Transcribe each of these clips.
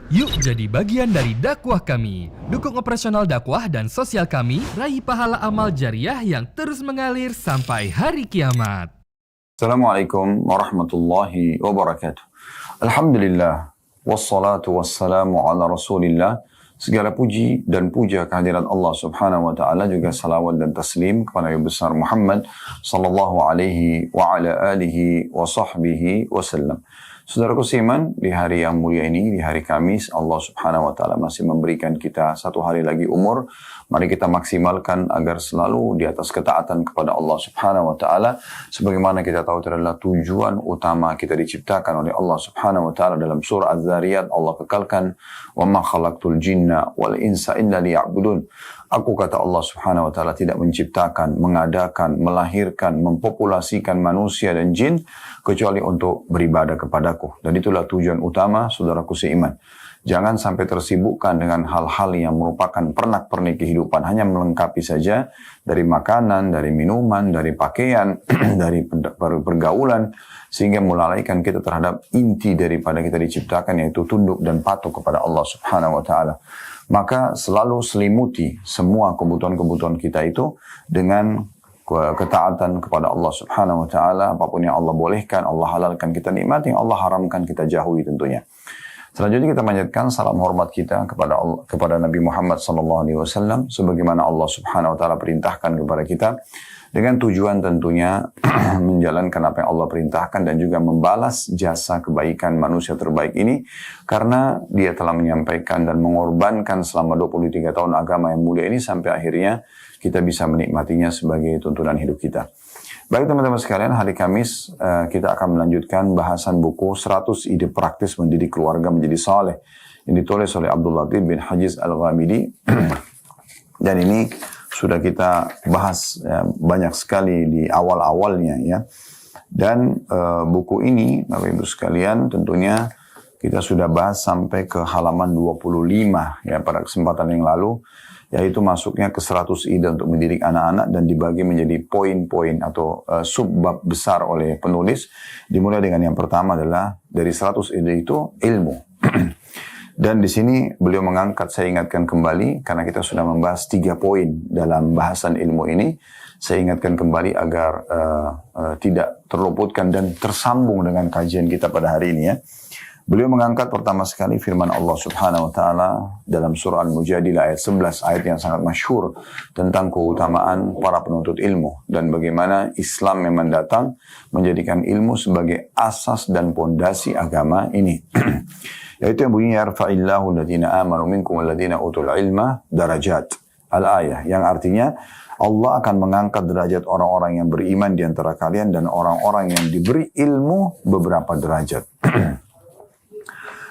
Yuk jadi bagian dari dakwah kami. Dukung operasional dakwah dan sosial kami, raih pahala amal jariah yang terus mengalir sampai hari kiamat. Assalamualaikum warahmatullahi wabarakatuh. Alhamdulillah, wassalatu wassalamu ala rasulillah. Segala puji dan puja kehadirat Allah subhanahu wa ta'ala, juga salawat dan taslim kepada Nabi besar Muhammad sallallahu alaihi wa ala alihi wa sahbihi wasallam. Saudaraku seiman, di hari yang mulia ini, di hari Kamis, Allah subhanahu wa ta'ala masih memberikan kita satu hari lagi umur. Mari kita maksimalkan agar selalu di atas ketaatan kepada Allah subhanahu wa ta'ala. Sebagaimana kita tahu itu adalah tujuan utama kita diciptakan oleh Allah subhanahu wa ta'ala. Dalam surah Az-Zariyat Allah kekalkan, وَمَا خَلَقْتُ الْجِنَّ وَالْإِنسَ إِلَّا لِيَعْبُدُونَ. Aku, kata Allah subhanahu wa ta'ala, tidak menciptakan, mengadakan, melahirkan, mempopulasikan manusia dan jin kecuali untuk beribadah kepadaku. Dan itulah tujuan utama saudaraku seiman. Jangan sampai tersibukkan dengan hal-hal yang merupakan pernak-pernik kehidupan, hanya melengkapi saja dari makanan, dari minuman, dari pakaian, dari pergaulan, sehingga melalaikan kita terhadap inti daripada kita diciptakan, yaitu tunduk dan patuh kepada Allah subhanahu wa ta'ala. Maka selalu selimuti semua kebutuhan-kebutuhan kita itu dengan ketaatan kepada Allah subhanahu wa ta'ala. Apapun yang Allah bolehkan, Allah halalkan, kita nikmati. Yang Allah haramkan, kita jauhi tentunya. Selanjutnya kita panjatkan salam hormat kita kepada Nabi Muhammad SAW, sebagaimana Allah subhanahu wa ta'ala perintahkan kepada kita, dengan tujuan tentunya menjalankan apa yang Allah perintahkan dan juga membalas jasa kebaikan manusia terbaik ini, karena dia telah menyampaikan dan mengorbankan selama 23 tahun agama yang mulia ini sampai akhirnya kita bisa menikmatinya sebagai tuntunan hidup kita. Baik teman-teman sekalian, hari Kamis kita akan melanjutkan bahasan buku 100 ide praktis mendidik keluarga menjadi saleh yang ditulis oleh Abdul Latif bin Hajiz Al-Ghamidi. Dan ini sudah kita bahas banyak sekali di awal-awalnya ya. Dan buku ini Bapak Ibu sekalian tentunya kita sudah bahas sampai ke halaman 25 ya pada kesempatan yang lalu, yaitu masuknya ke 100 ide untuk mendidik anak-anak dan dibagi menjadi poin-poin atau subbab besar oleh penulis. Dimulai dengan yang pertama adalah dari 100 ide itu ilmu. Dan di sini beliau mengangkat, saya ingatkan kembali, karena kita sudah membahas 3 poin dalam bahasan ilmu ini. Saya ingatkan kembali agar tidak terluputkan dan tersambung dengan kajian kita pada hari ini ya. Beliau mengangkat pertama sekali firman Allah subhanahu wa ta'ala dalam surah Al-Mujadilah ayat 11, ayat yang sangat masyhur tentang keutamaan para penuntut ilmu dan bagaimana Islam memang datang menjadikan ilmu sebagai asas dan pondasi agama ini. Yaitu yang bunyinya yarfa'illahu alladhina amanu minkum walladhina utul ilma darajat. Al-ayah, yang artinya Allah akan mengangkat derajat orang-orang yang beriman di antara kalian dan orang-orang yang diberi ilmu beberapa derajat.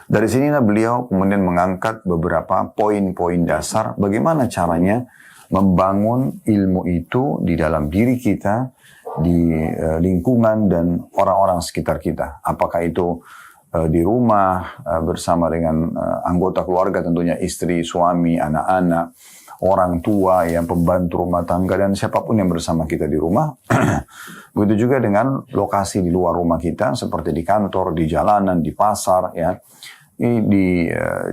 Dari sinilah beliau kemudian mengangkat beberapa poin-poin dasar bagaimana caranya membangun ilmu itu di dalam diri kita, di lingkungan dan orang-orang sekitar kita. Apakah itu di rumah bersama dengan anggota keluarga, tentunya istri, suami, anak-anak, orang tua, yang pembantu rumah tangga, dan siapapun yang bersama kita di rumah. Begitu juga dengan lokasi di luar rumah kita, seperti di kantor, di jalanan, di pasar, ya.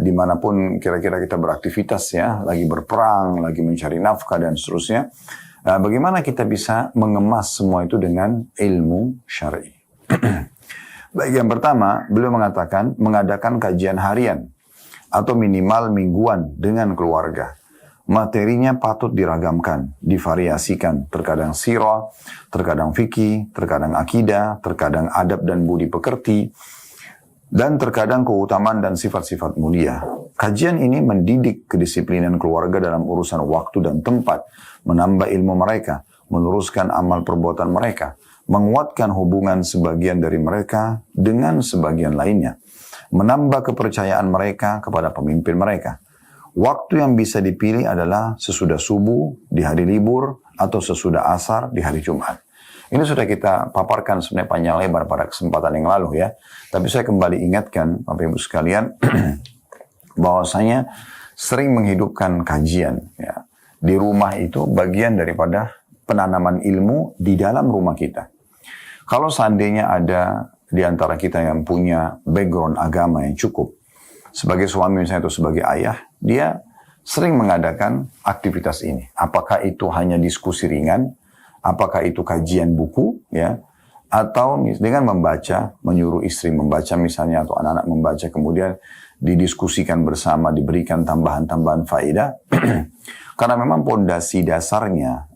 Dimanapun kira-kira kita beraktivitas ya, lagi berperang, lagi mencari nafkah dan seterusnya. Bagaimana kita bisa mengemas semua itu dengan ilmu syar'i? Baik, yang pertama, beliau mengatakan mengadakan kajian harian atau minimal mingguan dengan keluarga. Materinya patut diragamkan, divariasikan, terkadang sirah, terkadang fikih, terkadang akidah, terkadang adab dan budi pekerti, dan terkadang keutamaan dan sifat-sifat mulia. Kajian ini mendidik kedisiplinan keluarga dalam urusan waktu dan tempat, menambah ilmu mereka, meluruskan amal perbuatan mereka, menguatkan hubungan sebagian dari mereka dengan sebagian lainnya, menambah kepercayaan mereka kepada pemimpin mereka. Waktu yang bisa dipilih adalah sesudah subuh di hari libur atau sesudah asar di hari Jumat. Ini sudah kita paparkan sebenarnya panjang lebar pada kesempatan yang lalu ya. Tapi saya kembali ingatkan Bapak Ibu sekalian bahwasanya sering menghidupkan kajian ya. Di rumah itu bagian daripada penanaman ilmu di dalam rumah kita. Kalau seandainya ada di antara kita yang punya background agama yang cukup, sebagai suami misalnya atau sebagai ayah, dia sering mengadakan aktivitas ini. Apakah itu hanya diskusi ringan, apakah itu kajian buku, ya, atau dengan membaca, menyuruh istri membaca misalnya atau anak-anak membaca, kemudian didiskusikan bersama, diberikan tambahan-tambahan faedah. Karena memang pondasi dasarnya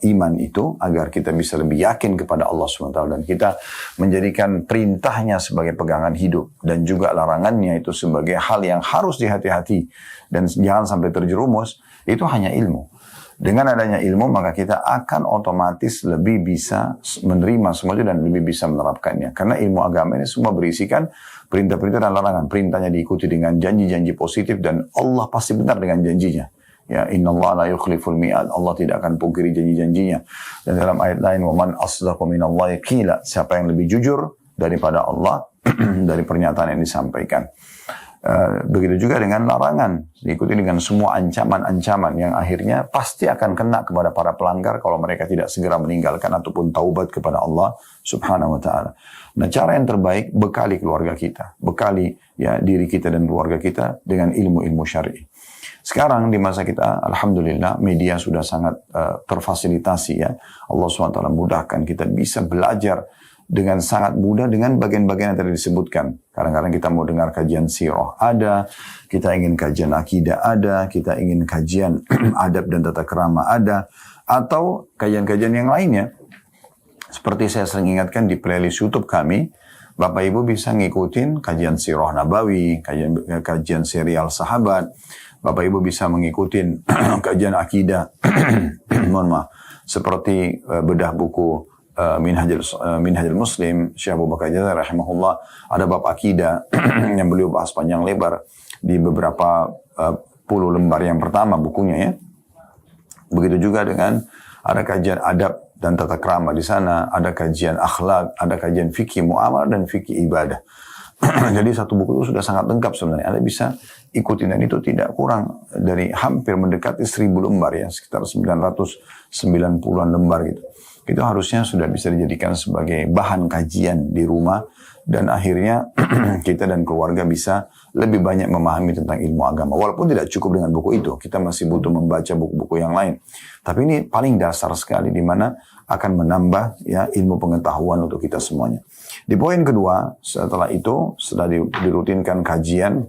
iman itu agar kita bisa lebih yakin kepada Allah SWT dan kita menjadikan perintahnya sebagai pegangan hidup dan juga larangannya itu sebagai hal yang harus dihati-hati dan jangan sampai terjerumus, itu hanya ilmu. Dengan adanya ilmu maka kita akan otomatis lebih bisa menerima semua itu dan lebih bisa menerapkannya. Karena ilmu agama ini semua berisikan perintah-perintah dan larangan. Perintahnya diikuti dengan janji-janji positif dan Allah pasti benar dengan janjinya. Ya, innallaha la yukhliful mi'ad. Allah tidak akan pungkiri janji-janjinya. Dan dalam ayat lain, wa man asdaqu minallahi qila. Siapa yang lebih jujur daripada Allah dari pernyataan yang disampaikan. Begitu juga dengan larangan, diikuti dengan semua ancaman-ancaman yang akhirnya pasti akan kena kepada para pelanggar kalau mereka tidak segera meninggalkan ataupun taubat kepada Allah Subhanahu wa taala. Nah, cara yang terbaik bekali keluarga kita, bekali ya diri kita dan keluarga kita dengan ilmu-ilmu syar'i. Sekarang di masa kita, alhamdulillah, media sudah sangat terfasilitasi ya. Allah SWT mudahkan kita bisa belajar dengan sangat mudah dengan bagian-bagian yang tadi disebutkan. Kadang-kadang kita mau dengar kajian sirah ada, kita ingin kajian akidah ada, kita ingin kajian adab dan tata krama ada, atau kajian-kajian yang lainnya. Seperti saya sering ingatkan di playlist YouTube kami, Bapak Ibu bisa ngikutin kajian sirah nabawi, kajian serial sahabat. Bapak Ibu bisa mengikuti kajian akidah, mohon maaf, seperti bedah buku Minhajul Muslim, Syekh Abu Bakar Jazari rahimahullah, ada bab akidah yang beliau bahas panjang lebar di beberapa puluh lembar yang pertama bukunya ya. Begitu juga dengan ada kajian adab dan tata krama di sana, ada kajian akhlak, ada kajian fikih muamalah dan fikih ibadah. Jadi satu buku itu sudah sangat lengkap sebenarnya. Anda bisa ikutin dan itu tidak kurang dari hampir mendekati 1000 lembar ya, sekitar 990-an lembar gitu. Itu harusnya sudah bisa dijadikan sebagai bahan kajian di rumah dan akhirnya kita dan keluarga bisa lebih banyak memahami tentang ilmu agama. Walaupun tidak cukup dengan buku itu, kita masih butuh membaca buku-buku yang lain. Tapi ini paling dasar sekali di mana akan menambah ya ilmu pengetahuan untuk kita semuanya. Di poin kedua, setelah itu, setelah dirutinkan kajian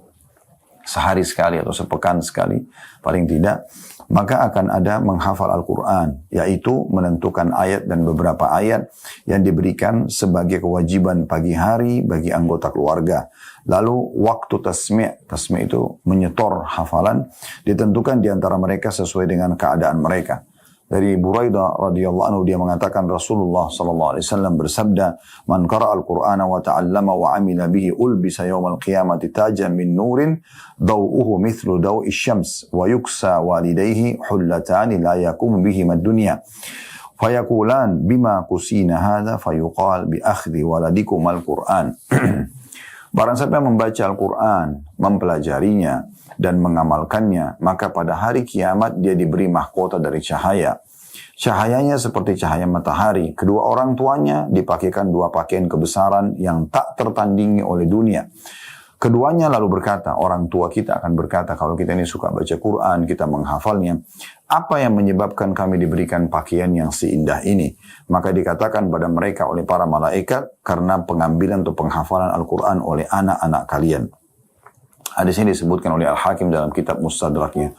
sehari sekali atau sepekan sekali, paling tidak, maka akan ada menghafal Al-Quran, yaitu menentukan ayat dan beberapa ayat yang diberikan sebagai kewajiban pagi hari bagi anggota keluarga. Lalu waktu tasmi' itu menyetor hafalan, ditentukan di antara mereka sesuai dengan keadaan mereka. Dari Buraidah radhiyallahu anhu dia mengatakan Rasulullah sallallahu alaihi wasallam bersabda, "Man qara'a al-Qur'ana wa ta'allama wa 'amila bihi ulbisa yawmal qiyamati tajan min nurin daw'uhu mithlu daw'i syams wa yuksa walidayhi hullatani la yaqumu bihima ad-dunya." Fayaqulan bima kusina hadha fayuqal bi akhdhi waladikum al-Qur'an. Barang siapa yang membaca Al-Quran, mempelajarinya, dan mengamalkannya, maka pada hari kiamat dia diberi mahkota dari cahaya. Cahayanya seperti cahaya matahari. Kedua orang tuanya dipakaikan dua pakaian kebesaran yang tak tertandingi oleh dunia. Keduanya lalu berkata, orang tua kita akan berkata, kalau kita ini suka baca Quran, kita menghafalnya, apa yang menyebabkan kami diberikan pakaian yang seindah ini? Maka dikatakan pada mereka oleh para malaikat, karena pengambilan atau penghafalan Al-Quran oleh anak-anak kalian. Hadis ini disebutkan oleh Al-Hakim dalam kitab Mustadraknya.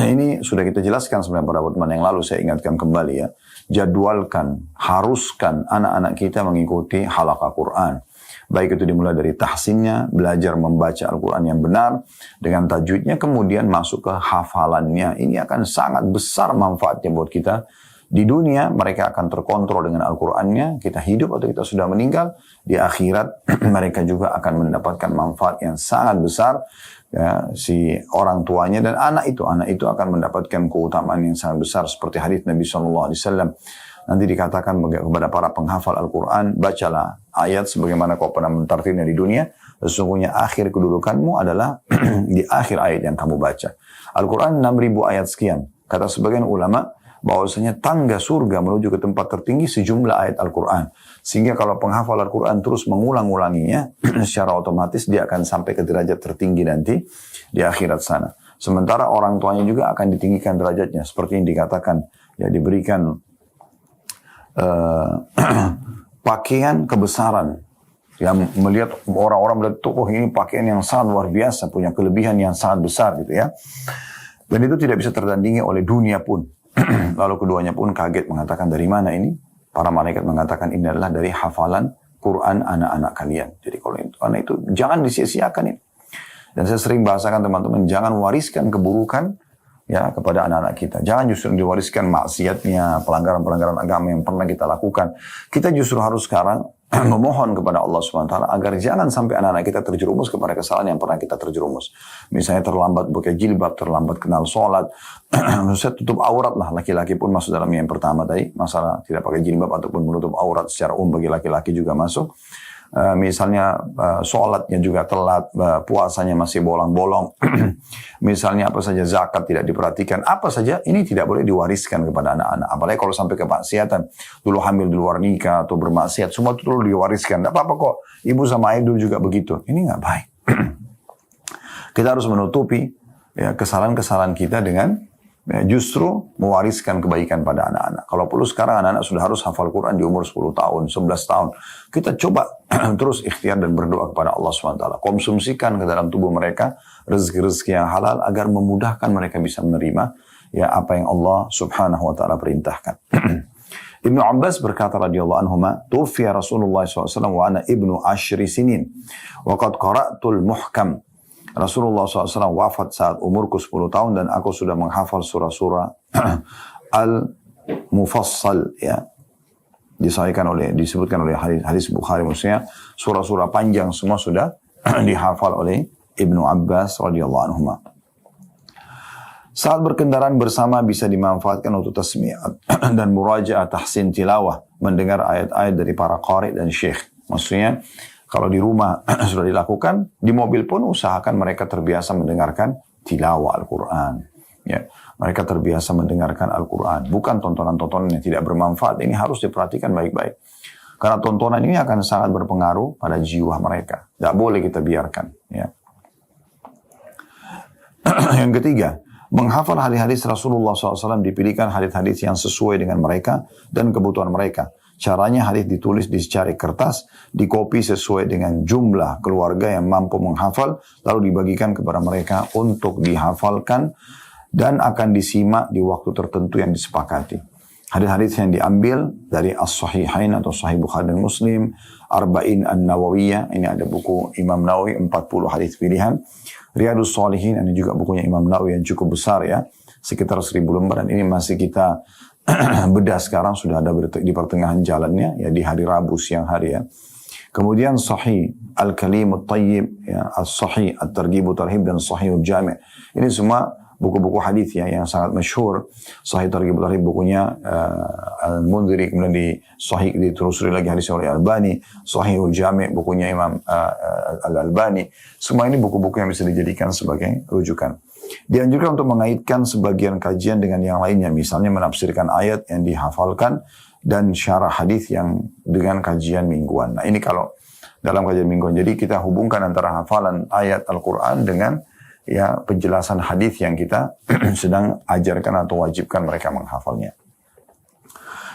Ini sudah kita jelaskan sebenarnya pada teman yang lalu, saya ingatkan kembali ya. Jadwalkan, haruskan anak-anak kita mengikuti halaqah Quran. Baik itu dimulai dari tahsinnya, belajar membaca Al-Quran yang benar, dengan tajwidnya, kemudian masuk ke hafalannya. Ini akan sangat besar manfaatnya buat kita. Di dunia mereka akan terkontrol dengan Al-Qurannya, kita hidup atau kita sudah meninggal. Di akhirat mereka juga akan mendapatkan manfaat yang sangat besar. Ya, si orang tuanya dan anak itu akan mendapatkan keutamaan yang sangat besar. Seperti hadits Nabi SAW. Nanti dikatakan kepada para penghafal Al-Quran, bacalah ayat sebagaimana kau pernah mentartilnya di dunia. Sesungguhnya akhir kedudukanmu adalah di akhir ayat yang kamu baca. Al-Quran 6.000 ayat sekian. Kata sebagian ulama, bahwasanya tangga surga menuju ke tempat tertinggi sejumlah ayat Al-Quran. Sehingga kalau penghafal Al-Quran terus mengulang-ulanginya, secara otomatis dia akan sampai ke derajat tertinggi nanti di akhirat sana. Sementara orang tuanya juga akan ditinggikan derajatnya. Seperti yang dikatakan, ya diberikan pakaian kebesaran. Yang melihat orang-orang melihat tuh, oh ini pakaian yang sangat luar biasa, punya kelebihan yang sangat besar gitu ya. Dan itu tidak bisa tertandingi oleh dunia pun. Lalu keduanya pun kaget mengatakan dari mana ini? Para malaikat mengatakan ini adalah dari hafalan Quran anak-anak kalian. Jadi kalau itu, karena itu jangan disia-siakan ini. Dan saya sering bahasakan teman-teman, jangan wariskan keburukan ya kepada anak-anak kita. Jangan justru diwariskan maksiatnya, pelanggaran-pelanggaran agama yang pernah kita lakukan. Kita justru harus sekarang memohon kepada Allah SWT agar jangan sampai anak-anak kita terjerumus kepada kesalahan yang pernah kita terjerumus. Misalnya terlambat pakai jilbab, terlambat kenal sholat, maksudnya tutup aurat lah. Laki-laki pun masuk dalam yang pertama tadi, masalah tidak pakai jilbab ataupun menutup aurat secara bagi laki-laki juga masuk. Misalnya sholatnya juga telat, puasanya masih bolong-bolong, misalnya apa saja zakat tidak diperhatikan, apa saja ini tidak boleh diwariskan kepada anak-anak. Apalagi kalau sampai kemaksiatan, dulu hamil di luar nikah atau bermaksiat, semua itu dulu diwariskan. Tidak apa-apa kok, ibu sama ayah dulu juga begitu. Ini nggak baik. Kita harus menutupi ya, kesalahan-kesalahan kita dengan justru mewariskan kebaikan pada anak-anak. Kalau perlu sekarang anak-anak sudah harus hafal Quran di umur 10 tahun, 11 tahun. Kita coba terus ikhtiar dan berdoa kepada Allah SWT. Konsumsikan ke dalam tubuh mereka rezeki-rezeki yang halal agar memudahkan mereka bisa menerima ya apa yang Allah Subhanahu wa taala perintahkan. Ibnu Abbas berkata radhiyallahu anhuma, "Tufiya Rasulullah SAW wa ana ibnu ashri sinin wa qad qara'tul muhkam." Rasulullah SAW wafat saat umurku 10 tahun dan aku sudah menghafal surah-surah Al-Mufassal ya. Disebutkan oleh hadis Bukhari, maksudnya surah-surah panjang semua sudah dihafal oleh Ibnu Abbas radhiyallahu anhu. Saat berkendaraan bersama bisa dimanfaatkan untuk tasmi'at dan murajaah tahsin tilawah, mendengar ayat-ayat dari para qari dan syekh. Maksudnya kalau di rumah sudah dilakukan, di mobil pun usahakan mereka terbiasa mendengarkan tilawah Al-Quran. Ya, mereka terbiasa mendengarkan Al-Quran. Bukan tontonan-tontonan yang tidak bermanfaat. Ini harus diperhatikan baik-baik. Karena tontonan ini akan sangat berpengaruh pada jiwa mereka. Tidak boleh kita biarkan. Ya. Yang ketiga, menghafal hadis-hadis Rasulullah SAW, dipilihkan hadis-hadis yang sesuai dengan mereka dan kebutuhan mereka. Caranya hadis ditulis di secari kertas, dikopi sesuai dengan jumlah keluarga yang mampu menghafal, lalu dibagikan kepada mereka untuk dihafalkan dan akan disimak di waktu tertentu yang disepakati. Hadis-hadis yang diambil dari As-Sahihain atau Sahih Bukhari dan Muslim, Arba'in An-Nawawiyah, ini ada buku Imam Nawawi, 40 hadis pilihan. Riyadus Shalihin, ini juga bukunya Imam Nawawi yang cukup besar ya, sekitar 1000 lembar, dan ini masih kita bedah sekarang, sudah ada di pertengahan jalannya ya, di hari Rabu siang hari ya. Kemudian Sahih Al-Kalimut Tayyib ya, As-Sahih At-Targhib Tarhib dan Sahihul Jami'. Ini semua buku-buku hadis ya yang sangat masyhur. Sahih Targhib Tarhib bukunya Al-Mundhiri, kemudian di Sahih ditelusuri lagi hadis oleh Albani. Sahihul Jami' bukunya Imam Al-Albani. Semua ini buku-buku yang bisa dijadikan sebagai rujukan. Dianjurkan untuk mengaitkan sebagian kajian dengan yang lainnya, misalnya menafsirkan ayat yang dihafalkan dan syarah hadis yang dengan kajian mingguan. Nah ini kalau dalam kajian mingguan, jadi kita hubungkan antara hafalan ayat Al-Quran dengan ya penjelasan hadis yang kita sedang ajarkan atau wajibkan mereka menghafalnya.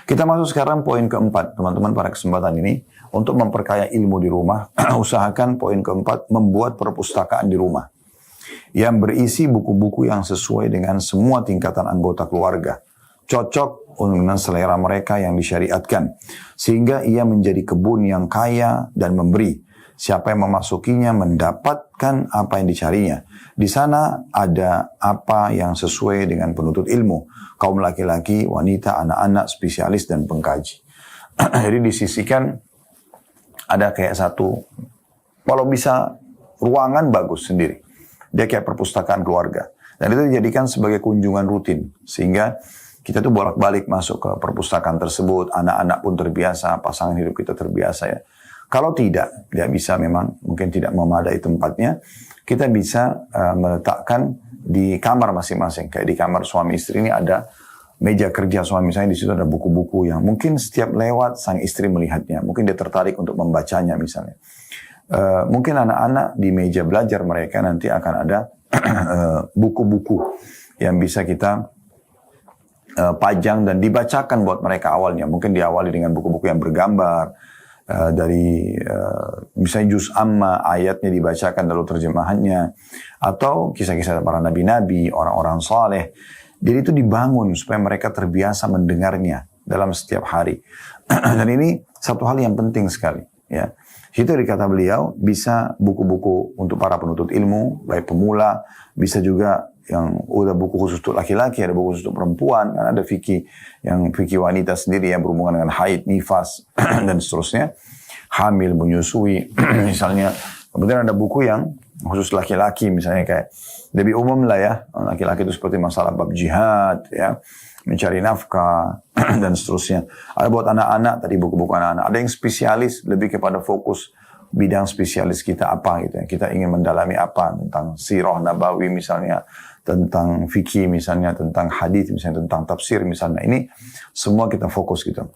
Kita masuk sekarang poin keempat, teman-teman, pada kesempatan ini untuk memperkaya ilmu di rumah. Usahakan poin keempat, membuat perpustakaan di rumah yang berisi buku-buku yang sesuai dengan semua tingkatan anggota keluarga, cocok dengan selera mereka yang disyariatkan, sehingga ia menjadi kebun yang kaya dan memberi. Siapa yang memasukinya mendapatkan apa yang dicarinya. Di sana ada apa yang sesuai dengan penuntut ilmu, kaum laki-laki, wanita, anak-anak, spesialis, dan pengkaji. Jadi disisikan ada kayak satu, kalau bisa ruangan bagus sendiri. Dia kayak perpustakaan keluarga. Dan itu dijadikan sebagai kunjungan rutin. Sehingga kita tuh bolak-balik masuk ke perpustakaan tersebut. Anak-anak pun terbiasa, pasangan hidup kita terbiasa ya. Kalau tidak bisa memang, mungkin tidak memadai tempatnya, kita bisa meletakkan di kamar masing-masing. Kayak di kamar suami istri ini ada meja kerja suami saya, di situ ada buku-buku yang mungkin setiap lewat sang istri melihatnya, mungkin dia tertarik untuk membacanya misalnya. Mungkin anak-anak di meja belajar mereka nanti akan ada buku-buku yang bisa kita pajang dan dibacakan buat mereka awalnya. Mungkin diawali dengan buku-buku yang bergambar, dari misalnya juz amma, ayatnya dibacakan lalu terjemahannya, atau kisah-kisah para nabi-nabi, orang-orang saleh. Jadi itu dibangun supaya mereka terbiasa mendengarnya dalam setiap hari. Dan ini satu hal yang penting sekali. Ya. Itu dari kata beliau, bisa buku-buku untuk para penuntut ilmu, baik pemula, bisa juga yang udah buku khusus untuk laki-laki, ada buku khusus untuk perempuan, kan ada fikih yang fikih wanita sendiri yang berhubungan dengan haid, nifas, dan seterusnya, hamil, menyusui, misalnya. Kemudian ada buku yang khusus laki-laki, misalnya kayak lebih umum lah ya, laki-laki itu seperti masalah bab jihad, ya, mencari nafkah, dan seterusnya. Ada buat anak-anak, tadi buku-buku anak-anak. Ada yang spesialis, lebih kepada fokus bidang spesialis kita apa gitu ya. Kita ingin mendalami apa, tentang sirah nabawi misalnya, tentang fikih misalnya, tentang hadis misalnya, tentang tafsir misalnya. Ini semua kita fokus gitu.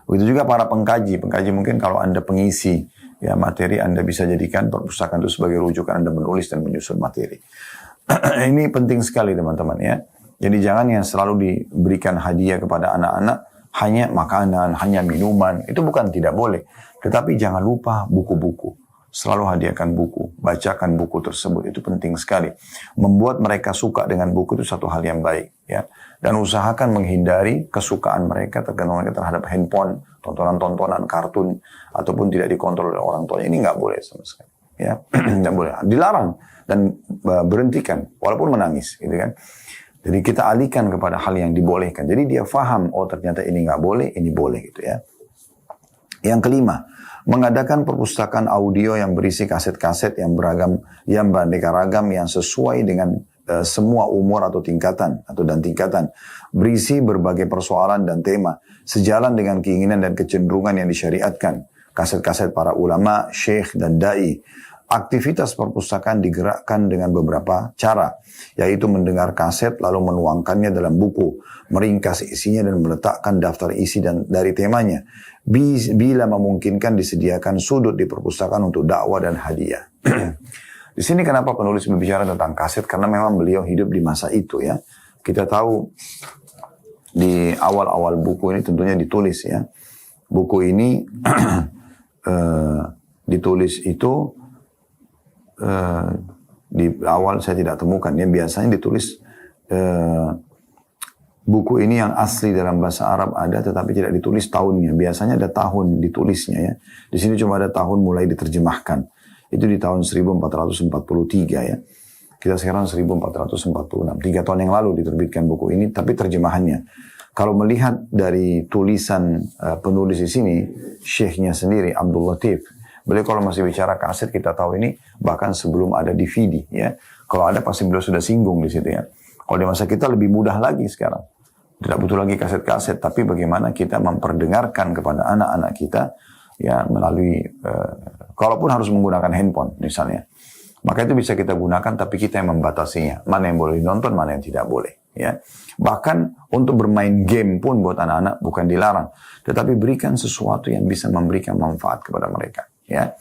Begitu juga para pengkaji mungkin kalau Anda pengisi ya materi, Anda bisa jadikan perpustakaan itu sebagai rujukan Anda menulis dan menyusun materi. Ini penting sekali teman-teman ya. Jadi jangan yang selalu diberikan hadiah kepada anak-anak hanya makanan, hanya minuman. Itu bukan tidak boleh. Tetapi jangan lupa buku-buku. Selalu hadiahkan buku, bacakan buku tersebut, itu penting sekali. Membuat mereka suka dengan buku itu satu hal yang baik, ya. Dan usahakan menghindari kesukaan mereka terhadap handphone, tontonan-tontonan, kartun, ataupun tidak dikontrol oleh orang tuanya. Ini nggak boleh sama sekali, ya. Nggak boleh, dilarang dan berhentikan, walaupun menangis, gitu kan. Jadi kita alihkan kepada hal yang dibolehkan. Jadi dia faham, oh ternyata ini nggak boleh, ini boleh, gitu ya. Yang kelima, mengadakan perpustakaan audio yang berisi kaset-kaset yang beragam, yang beraneka ragam, yang sesuai dengan semua umur atau tingkatan berisi berbagai persoalan dan tema sejalan dengan keinginan dan kecenderungan yang disyariatkan. Kaset-kaset para ulama, syekh dan dai. Aktivitas perpustakaan digerakkan dengan beberapa cara, yaitu mendengar kaset lalu menuangkannya dalam buku, meringkas isinya dan meletakkan daftar isi dari temanya. Bila memungkinkan disediakan sudut di perpustakaan untuk dakwah dan hadiah. Di sini kenapa penulis berbicara tentang kaset? Karena memang beliau hidup di masa itu ya. Kita tahu di awal-awal buku ini tentunya ditulis ya. Buku ini ditulis itu di awal saya tidak temukan ya, biasanya ditulis buku ini yang asli dalam bahasa Arab ada tetapi tidak ditulis tahunnya, biasanya ada tahun ditulisnya ya. Di sini cuma ada tahun mulai diterjemahkan, itu di tahun 1443 ya. Kita sekarang 1446, 3 tahun yang lalu diterbitkan buku ini, tapi terjemahannya. Kalau melihat dari tulisan penulis di sini, syekhnya sendiri Abdul Latif, beliau kalau masih bicara kaset kita tahu ini bahkan sebelum ada DVD ya. Kalau ada pasti beliau sudah singgung di situ ya. Kalau di masa kita lebih mudah lagi sekarang. Tidak butuh lagi kaset-kaset, tapi bagaimana kita memperdengarkan kepada anak-anak kita ya melalui kalaupun harus menggunakan handphone misalnya. Maka itu bisa kita gunakan tapi kita yang membatasinya. Mana yang boleh ditonton, mana yang tidak boleh ya. Bahkan untuk bermain game pun buat anak-anak bukan dilarang, tetapi berikan sesuatu yang bisa memberikan manfaat kepada mereka. Ya,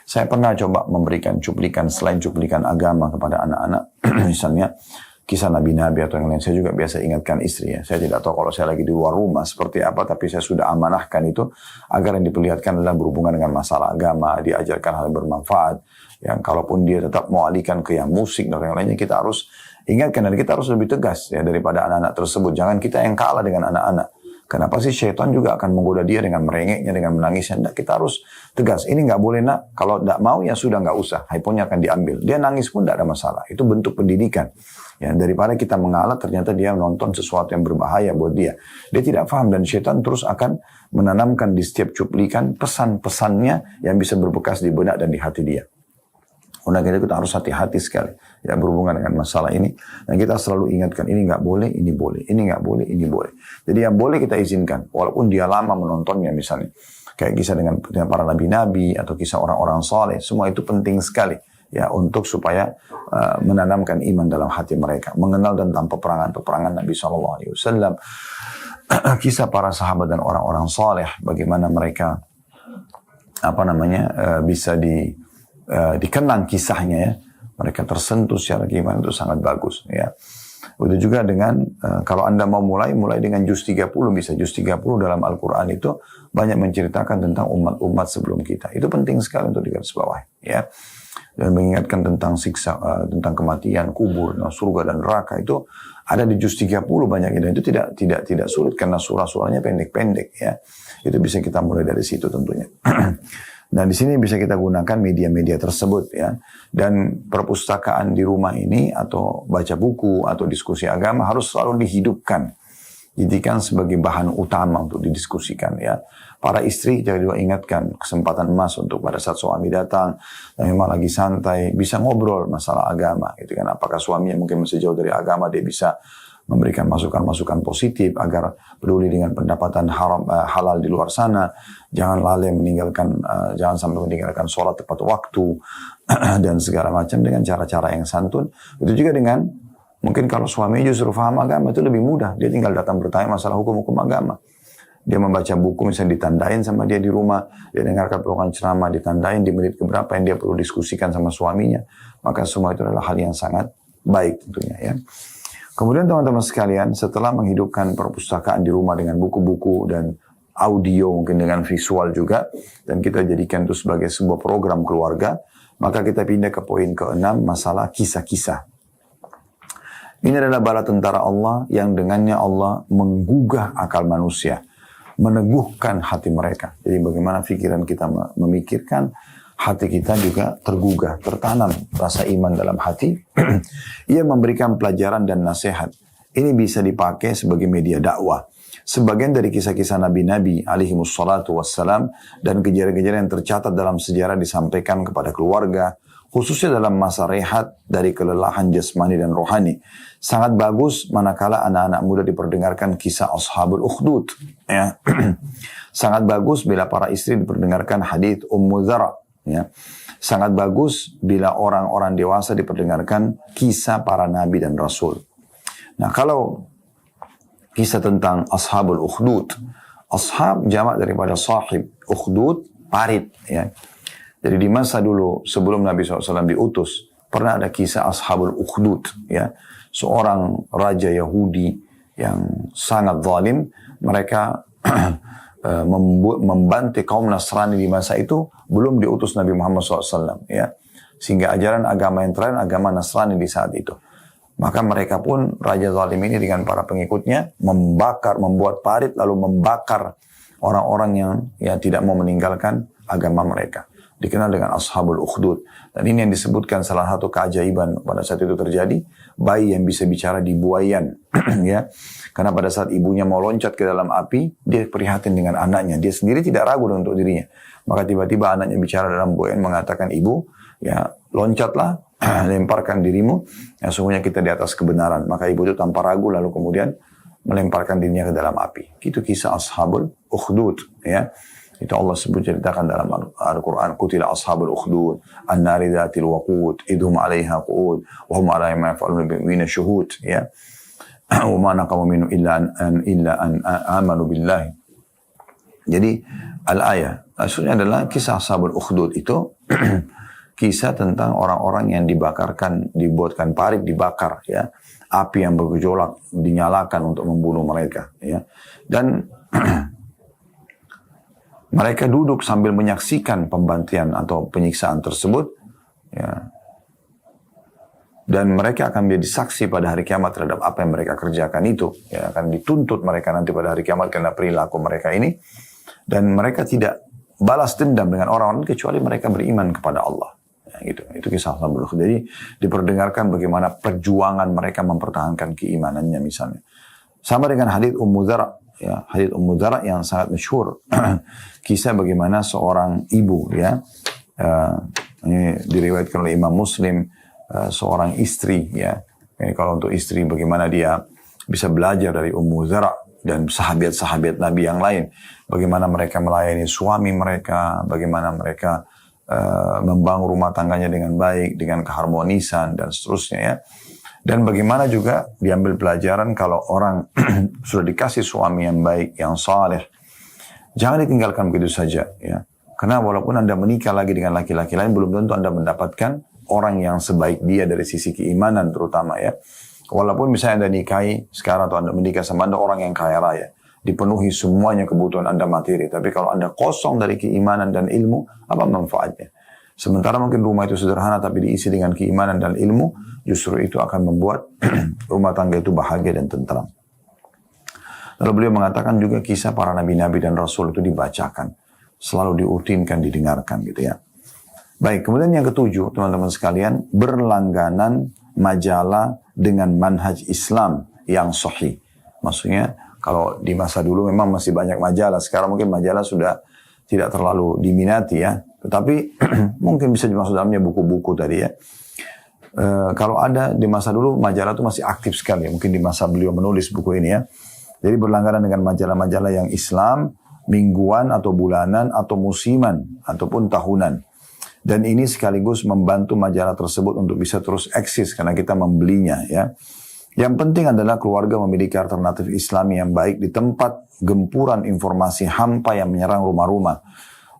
saya pernah coba memberikan cuplikan selain cuplikan agama kepada anak-anak, misalnya kisah nabi-nabi atau yang lain. Saya juga biasa ingatkan istri ya. Saya tidak tahu kalau saya lagi di luar rumah seperti apa, tapi saya sudah amanahkan itu agar yang diperlihatkan adalah berhubungan dengan masalah agama, diajarkan hal yang bermanfaat. Yang kalaupun dia tetap mau alihkan ke yang musik dan yang lainnya, kita harus ingatkan dan kita harus lebih tegas ya daripada anak-anak tersebut. Jangan kita yang kalah dengan anak-anak. Kenapa sih syaitan juga akan menggoda dia dengan merengeknya, dengan menangisnya. Nah, kita harus tegas. Ini nggak boleh nak. Kalau nggak mau ya sudah nggak usah. iPhone-nya akan diambil. Dia nangis pun nggak ada masalah. Itu bentuk pendidikan. Ya, daripada kita mengalah ternyata dia menonton sesuatu yang berbahaya buat dia. Dia tidak paham dan syaitan terus akan menanamkan di setiap cuplikan pesan-pesannya yang bisa berbekas di benak dan di hati dia. Oleh karena kita harus hati-hati sekali ya berhubungan dengan masalah ini. Dan kita selalu ingatkan ini nggak boleh, ini boleh, ini nggak boleh, ini boleh. Jadi yang boleh kita izinkan, walaupun dia lama menontonnya misalnya, kayak kisah dengan para nabi-nabi atau kisah orang-orang saleh, semua itu penting sekali. ya untuk supaya menanamkan iman dalam hati mereka, mengenal tentang peperangan Nabi SAW, kisah para sahabat dan orang-orang saleh, bagaimana mereka bisa dikenang kisahnya ya, mereka tersentuh secara keimanan, itu sangat bagus ya. Itu juga dengan kalau Anda mau mulai dengan juz 30 bisa. Juz 30 dalam Al-Quran itu banyak menceritakan tentang umat-umat sebelum kita. Itu penting sekali untuk digarisbawahi ya. Dan mengingatkan tentang siksa, tentang kematian, kubur, surga dan neraka itu ada di juz 30 banyak, dan itu tidak sulit karena surah-surahnya pendek-pendek ya. Itu bisa kita mulai dari situ tentunya. Dan di sini bisa kita gunakan media-media tersebut ya. Dan perpustakaan di rumah ini atau baca buku atau diskusi agama harus selalu dihidupkan, jadikan sebagai bahan utama untuk didiskusikan ya. Para istri jangan juga ingatkan kesempatan emas untuk pada saat suami datang dan memang lagi santai bisa ngobrol masalah agama gitu kan. Apakah suaminya mungkin masih jauh dari agama, dia bisa memberikan masukan-masukan positif agar peduli dengan pendapatan halal di luar sana. Jangan lalai jangan sampai meninggalkan sholat tepat waktu dan segala macam dengan cara-cara yang santun. Itu juga dengan mungkin kalau suami justru paham agama itu lebih mudah, dia tinggal datang bertanya masalah hukum-hukum agama. Dia membaca buku misalnya ditandain sama dia di rumah, dia dengarkan pokok ceramah ditandain di menit keberapa yang dia perlu diskusikan sama suaminya. Maka semua itu adalah hal yang sangat baik tentunya ya. Kemudian teman-teman sekalian, setelah menghidupkan perpustakaan di rumah dengan buku-buku dan audio, mungkin dengan visual juga, dan kita jadikan itu sebagai sebuah program keluarga, maka kita pindah ke poin ke-6, masalah kisah-kisah. Ini adalah bala tentara Allah yang dengannya Allah menggugah akal manusia, meneguhkan hati mereka. Jadi bagaimana pikiran kita memikirkan, hati kita juga tergugah, tertanam rasa iman dalam hati. Ia memberikan pelajaran dan nasihat. Ini bisa dipakai sebagai media dakwah. Sebagian dari kisah-kisah Nabi-Nabi alaihimussalatu wassalam dan kejadian-kejadian yang tercatat dalam sejarah disampaikan kepada keluarga, khususnya dalam masa rehat dari kelelahan jasmani dan rohani. Sangat bagus manakala anak-anak muda diperdengarkan kisah Ashabul Ukhdud. Ya. Sangat bagus bila para istri diperdengarkan hadits Ummu Dzara. Ya. Sangat bagus bila orang-orang dewasa diperdengarkan kisah para nabi dan rasul. Nah, kalau kisah tentang Ashabul Ukhdud, ashab jamak daripada sahib, ukhdud parit ya. Jadi di masa dulu sebelum Nabi SAW diutus, pernah ada kisah Ashabul Ukhdud ya. Seorang raja Yahudi yang sangat zalim, mereka membantai kaum Nasrani di masa itu belum diutus Nabi Muhammad SAW ya, sehingga ajaran agama yang terakhir agama Nasrani di saat itu. Maka mereka pun Raja Zalim ini dengan para pengikutnya membuat parit lalu membakar orang-orang yang tidak mau meninggalkan agama mereka. Dikenal dengan Ashabul Ukhdud. Dan ini yang disebutkan salah satu keajaiban pada saat itu terjadi, bayi yang bisa bicara di buayan ya. Karena pada saat ibunya mau loncat ke dalam api, dia prihatin dengan anaknya. Dia sendiri tidak ragu untuk dirinya. Maka tiba-tiba anaknya bicara dalam buayan mengatakan, "Ibu, ya loncatlah, lemparkan dirimu. Ya sungguhnya kita di atas kebenaran." Maka ibu itu tanpa ragu lalu kemudian melemparkan dirinya ke dalam api. Itu kisah Ashabul Ukhdud ya. Itu Allah sebut ceritakan dalam Al-Quran. Qutila ashabul ukhdud, an-nari dhatil waqud, idhum alaiha qu'ud, wa hum ala ma yaf'aluna bi'ina syuhud. Ya. Wa ma naqamu minhu illa an amanu billahi. Jadi, al-ayah. Maksudnya adalah kisah ashabul ukhdud itu, kisah tentang orang-orang yang dibuatkan parit, dibakar. Ya. Api yang bergejolak, dinyalakan untuk membunuh mereka. Ya. Dan mereka duduk sambil menyaksikan pembantian atau penyiksaan tersebut, ya. Dan mereka akan menjadi saksi pada hari kiamat terhadap apa yang mereka kerjakan itu. Ya, akan dituntut mereka nanti pada hari kiamat karena perilaku mereka ini. Dan mereka tidak balas dendam dengan orang-orang kecuali mereka beriman kepada Allah. Ya, gitu. Itu kisah Ashabul Ukhdud. Jadi diperdengarkan bagaimana perjuangan mereka mempertahankan keimanannya misalnya. Sama dengan hadits Ummu Dzara. Ya, hadits Ummu Dzara yang sangat masyhur. Kisah bagaimana seorang ibu ya, ini diriwayatkan oleh Imam Muslim, seorang istri ya. Ini kalau untuk istri bagaimana dia bisa belajar dari Ummu Dzara dan sahabat-sahabat Nabi yang lain, bagaimana mereka melayani suami mereka, bagaimana mereka membangun rumah tangganya dengan baik, dengan keharmonisan dan seterusnya ya. Dan bagaimana juga diambil pelajaran kalau orang sudah dikasih suami yang baik, yang saleh, jangan ditinggalkan begitu saja ya. Karena walaupun Anda menikah lagi dengan laki-laki lain, belum tentu Anda mendapatkan orang yang sebaik dia dari sisi keimanan terutama ya. Walaupun misalnya Anda nikahi sekarang atau Anda menikah sama Anda orang yang kaya raya, dipenuhi semuanya kebutuhan Anda materi. Tapi kalau Anda kosong dari keimanan dan ilmu, apa manfaatnya? Sementara mungkin rumah itu sederhana tapi diisi dengan keimanan dan ilmu, justru itu akan membuat rumah tangga itu bahagia dan tentram. Lalu beliau mengatakan juga kisah para nabi-nabi dan rasul itu dibacakan. Selalu diutinkan, didengarkan gitu ya. Baik, kemudian yang ketujuh, teman-teman sekalian, berlangganan majalah dengan manhaj Islam yang sahih. Maksudnya, kalau di masa dulu memang masih banyak majalah. Sekarang mungkin majalah sudah tidak terlalu diminati ya. Tetapi mungkin bisa dimaksud dalamnya buku-buku tadi ya. Kalau ada di masa dulu, majalah itu masih aktif sekali. Mungkin di masa beliau menulis buku ini ya. Jadi berlangganan dengan majalah-majalah yang Islam, mingguan atau bulanan atau musiman ataupun tahunan. Dan ini sekaligus membantu majalah tersebut untuk bisa terus eksis karena kita membelinya ya. Yang penting adalah keluarga memiliki alternatif Islami yang baik di tempat gempuran informasi hampa yang menyerang rumah-rumah.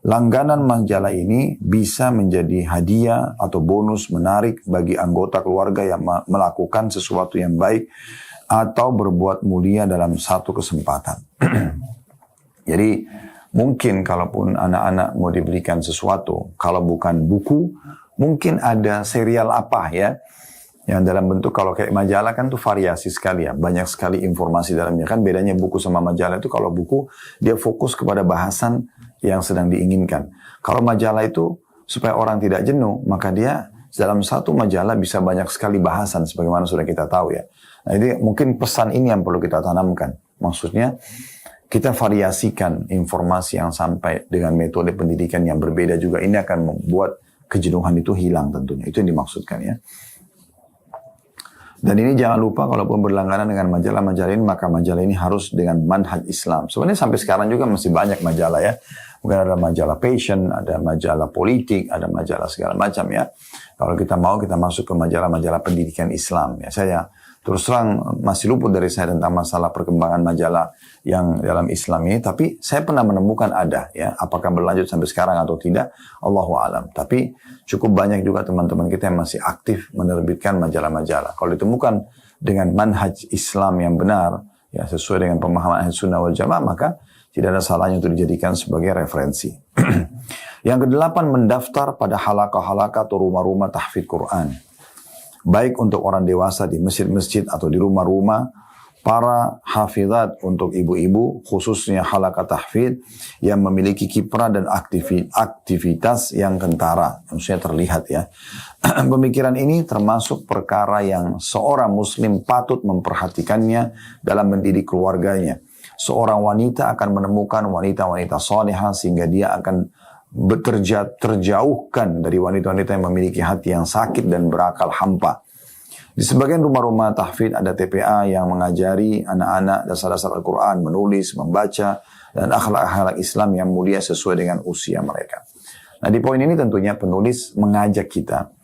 Langganan majalah ini bisa menjadi hadiah atau bonus menarik bagi anggota keluarga yang melakukan sesuatu yang baik atau berbuat mulia dalam satu kesempatan. Jadi mungkin kalaupun anak-anak mau diberikan sesuatu, kalau bukan buku, mungkin ada serial apa ya, yang dalam bentuk kalau kayak majalah kan tuh variasi sekali ya, banyak sekali informasi dalamnya. Kan bedanya buku sama majalah itu kalau buku dia fokus kepada bahasan yang sedang diinginkan. Kalau majalah itu supaya orang tidak jenuh, maka dia dalam satu majalah bisa banyak sekali bahasan sebagaimana sudah kita tahu ya. Nah ini mungkin pesan ini yang perlu kita tanamkan. Maksudnya kita variasikan informasi yang sampai dengan metode pendidikan yang berbeda juga. Ini akan membuat kejenuhan itu hilang tentunya. Itu yang dimaksudkan ya. Dan ini jangan lupa kalaupun berlangganan dengan majalah-majalah ini, maka majalah ini harus dengan manhaj Islam. Sebenarnya sampai sekarang juga masih banyak majalah ya. Mungkin ada majalah passion, ada majalah politik, ada majalah segala macam ya. Kalau kita mau, kita masuk ke majalah-majalah pendidikan Islam ya. Saya terus terang masih luput dari saya tentang masalah perkembangan majalah yang dalam Islam ini, tapi saya pernah menemukan ada ya, apakah berlanjut sampai sekarang atau tidak, Allahu a'lam. Tapi cukup banyak juga teman-teman kita yang masih aktif menerbitkan majalah-majalah. Kalau ditemukan dengan manhaj Islam yang benar, ya sesuai dengan pemahaman Ahlus Sunnah wal Jamaah, maka tidak ada salahnya untuk dijadikan sebagai referensi. Yang kedelapan, mendaftar pada halaqah-halaqah atau rumah-rumah tahfidz Quran. Baik untuk orang dewasa di masjid-masjid atau di rumah-rumah, para hafizat untuk ibu-ibu, khususnya halaqah tahfidz yang memiliki kiprah dan aktivitas yang kentara, maksudnya terlihat ya. Pemikiran ini termasuk perkara yang seorang muslim patut memperhatikannya dalam mendidik keluarganya. Seorang wanita akan menemukan wanita-wanita salihah sehingga dia akan terjauhkan dari wanita-wanita yang memiliki hati yang sakit dan berakal hampa. Di sebagian rumah-rumah tahfidz ada TPA yang mengajari anak-anak dasar-dasar Al-Quran, menulis, membaca, dan akhlak-akhlak Islam yang mulia sesuai dengan usia mereka. Nah di poin ini tentunya penulis mengajak kita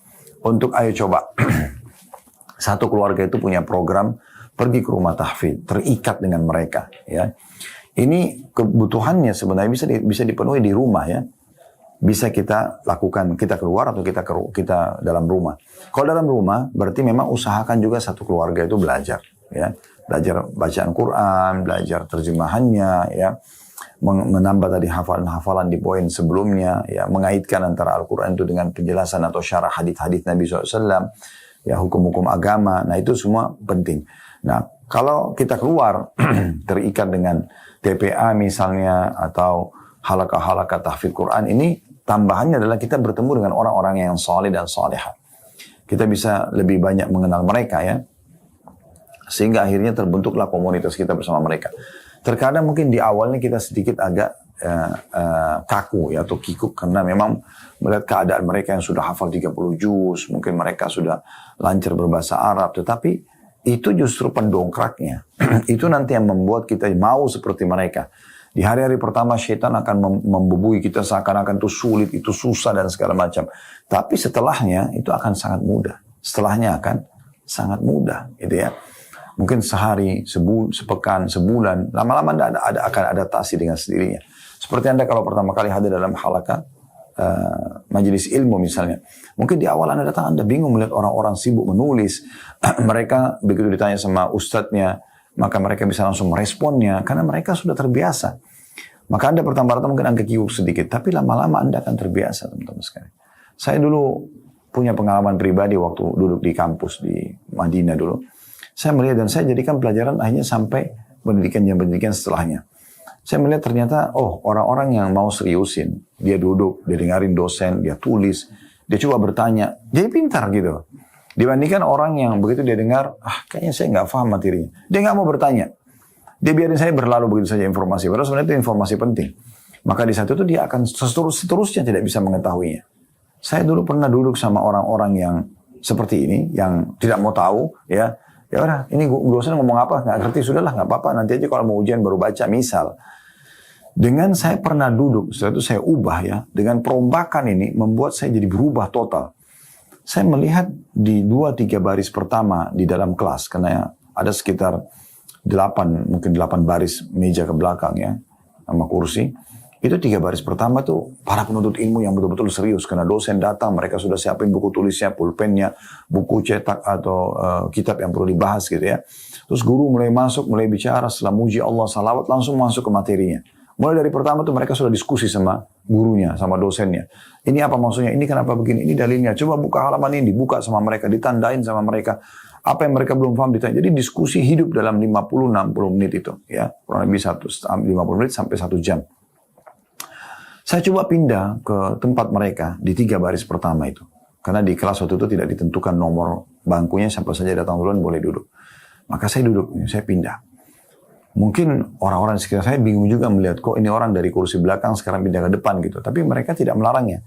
untuk ayo coba satu keluarga itu punya program pergi ke rumah tahfidz, terikat dengan mereka. Ya, ini kebutuhannya sebenarnya bisa dipenuhi di rumah ya. Bisa kita lakukan, kita keluar atau kita dalam rumah. Kalau dalam rumah, berarti memang usahakan juga satu keluarga itu belajar, ya, belajar bacaan Quran, belajar terjemahannya, ya, menambah tadi hafalan-hafalan di poin sebelumnya, ya, mengaitkan antara Al-Quran itu dengan penjelasan atau syarah hadits-hadits Nabi SAW, ya, hukum-hukum agama. Nah itu semua penting. Nah kalau kita keluar terikat dengan TPA misalnya atau halaqah-halaqah tahfidz Quran ini, tambahannya adalah kita bertemu dengan orang-orang yang saleh dan salihah. Kita bisa lebih banyak mengenal mereka ya. Sehingga akhirnya terbentuklah komunitas kita bersama mereka. Terkadang mungkin di awalnya kita sedikit agak kaku ya, atau kikuk karena memang melihat keadaan mereka yang sudah hafal 30 juz, mungkin mereka sudah lancar berbahasa Arab, tetapi itu justru pendongkraknya. Itu nanti yang membuat kita mau seperti mereka. Di hari-hari pertama syaitan akan membubui kita seakan-akan itu sulit, itu susah dan segala macam. Tapi setelahnya itu akan sangat mudah. Setelahnya akan sangat mudah, gitu ya. Mungkin sehari, sepekan, sebulan, lama-lama Anda akan adaptasi dengan sendirinya. Seperti Anda kalau pertama kali hadir dalam halaqah majelis ilmu misalnya. Mungkin di awal Anda datang, Anda bingung melihat orang-orang sibuk menulis. Mereka begitu ditanya sama ustadznya, maka mereka bisa langsung meresponnya, karena mereka sudah terbiasa. Maka Anda pertama-tama mungkin agak kikuk sedikit, tapi lama-lama Anda akan terbiasa, teman-teman sekalian. Saya dulu punya pengalaman pribadi waktu duduk di kampus di Madinah dulu. Saya melihat dan saya jadikan pelajaran akhirnya sampai pendidikan setelahnya. Saya melihat ternyata, orang-orang yang mau seriusin, dia duduk, dia dengarin dosen, dia tulis, dia coba bertanya, jadi pintar gitu. Dibandingkan orang yang begitu dia dengar, kayaknya saya nggak paham materinya. Dia nggak mau bertanya. Dia biarin saya berlalu begitu saja informasi. Padahal sebenarnya itu informasi penting. Maka di saat itu dia akan seterusnya tidak bisa mengetahuinya. Saya dulu pernah duduk sama orang-orang yang seperti ini, yang tidak mau tahu, ya udah, ini dosen ngomong apa, nggak ngerti, sudahlah, nggak apa-apa, nanti aja kalau mau ujian baru baca, misal. Dengan saya pernah duduk, setelah itu saya ubah ya, dengan perombakan ini membuat saya jadi berubah total. Saya melihat di 2-3 baris pertama di dalam kelas, karena ada sekitar 8 baris meja ke belakang ya, sama kursi. Itu 3 baris pertama tuh para penuntut ilmu yang betul-betul serius, karena dosen datang, mereka sudah siapin buku tulisnya, pulpennya, buku cetak atau kitab yang perlu dibahas gitu ya. Terus guru mulai masuk, mulai bicara, setelah muji Allah, salawat, langsung masuk ke materinya. Mulai dari pertama tuh mereka sudah diskusi sama gurunya, sama dosennya. Ini apa maksudnya, ini kenapa begini, ini dalilnya. Coba buka halaman ini, dibuka sama mereka, ditandain sama mereka. Apa yang mereka belum paham ditanya. Jadi diskusi hidup dalam 50-60 menit itu. Ya, kurang lebih 50 menit sampai 1 jam. Saya coba pindah ke tempat mereka di 3 baris pertama itu. Karena di kelas waktu itu tidak ditentukan nomor bangkunya, siapa saja datang duluan boleh duduk. Maka saya duduk, saya pindah. Mungkin orang-orang di sekitar saya bingung juga melihat, kok ini orang dari kursi belakang sekarang pindah ke depan gitu. Tapi mereka tidak melarangnya.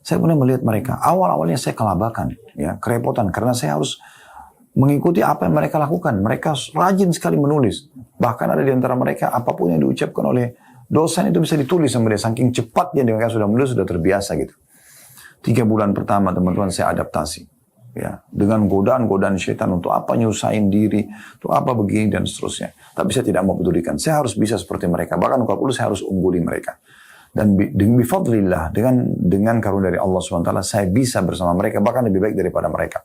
Saya pernah melihat mereka, awal-awalnya saya kelabakan, ya, kerepotan. Karena saya harus mengikuti apa yang mereka lakukan. Mereka rajin sekali menulis. Bahkan ada di antara mereka, apapun yang diucapkan oleh dosen itu bisa ditulis sama dia. Saking cepatnya mereka sudah menulis, sudah terbiasa gitu. 3 bulan pertama teman-teman saya adaptasi. Ya, dengan godaan-godaan syaitan untuk apa nyusahin diri, untuk apa begini dan seterusnya. Tapi saya tidak mau pedulikan. Saya harus bisa seperti mereka. Bahkan kalau perlu saya harus ungguli mereka. Dan bifadlillah, dengan karunia dari Allah SWT, saya bisa bersama mereka, bahkan lebih baik daripada mereka.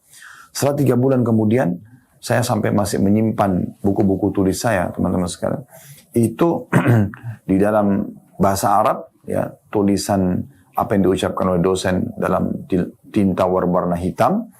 Setelah 3 bulan kemudian, saya sampai masih menyimpan buku-buku tulis saya, teman-teman sekalian. Itu di dalam bahasa Arab, ya, tulisan apa yang diucapkan oleh dosen dalam tinta berwarna hitam,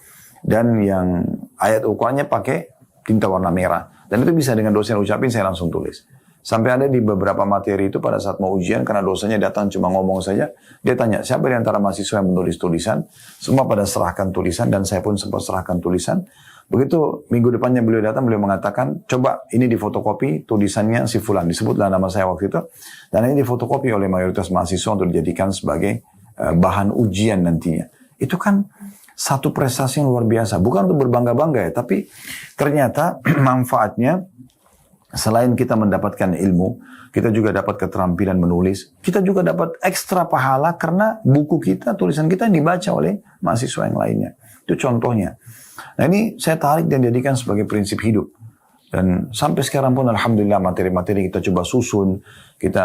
dan yang ayat ukurannya pakai tinta warna merah. Dan itu bisa dengan dosen ucapin, saya langsung tulis. Sampai ada di beberapa materi itu pada saat mau ujian, karena dosennya datang cuma ngomong saja, dia tanya, siapa di antara mahasiswa yang menulis tulisan? Semua pada serahkan tulisan, dan saya pun sempat serahkan tulisan. Begitu minggu depannya beliau datang, beliau mengatakan, coba ini difotokopi tulisannya si Fulan, disebutlah nama saya waktu itu, dan ini difotokopi oleh mayoritas mahasiswa untuk dijadikan sebagai bahan ujian nantinya. Itu kan satu prestasi yang luar biasa, bukan untuk berbangga-bangga ya, tapi ternyata manfaatnya selain kita mendapatkan ilmu, kita juga dapat keterampilan menulis, kita juga dapat ekstra pahala karena buku kita, tulisan kita yang dibaca oleh mahasiswa yang lainnya. Itu contohnya. Nah ini saya tarik dan jadikan sebagai prinsip hidup. Dan sampai sekarang pun alhamdulillah materi-materi kita coba susun, kita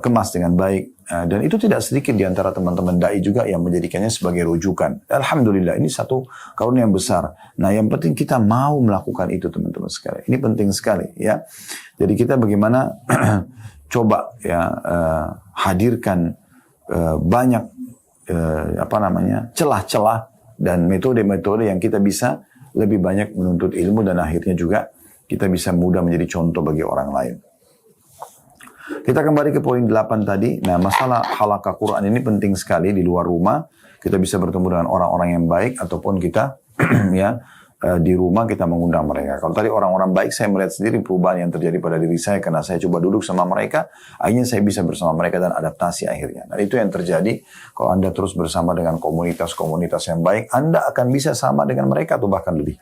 kemas dengan baik. Dan itu tidak sedikit di antara teman-teman dai juga yang menjadikannya sebagai rujukan. Alhamdulillah ini satu karunia yang besar. Nah yang penting kita mau melakukan itu teman-teman sekalian. Ini penting sekali ya. Jadi kita bagaimana coba ya hadirkan banyak celah-celah dan metode-metode yang kita bisa lebih banyak menuntut ilmu dan akhirnya juga kita bisa mudah menjadi contoh bagi orang lain. Kita kembali ke poin 8 tadi. Nah, masalah halaqah Quran ini penting sekali di luar rumah. Kita bisa bertemu dengan orang-orang yang baik ataupun kita di rumah kita mengundang mereka. Kalau tadi orang-orang baik, saya melihat sendiri perubahan yang terjadi pada diri saya karena saya coba duduk sama mereka, akhirnya saya bisa bersama mereka dan adaptasi akhirnya. Dan itu yang terjadi kalau Anda terus bersama dengan komunitas-komunitas yang baik, Anda akan bisa sama dengan mereka atau bahkan lebih.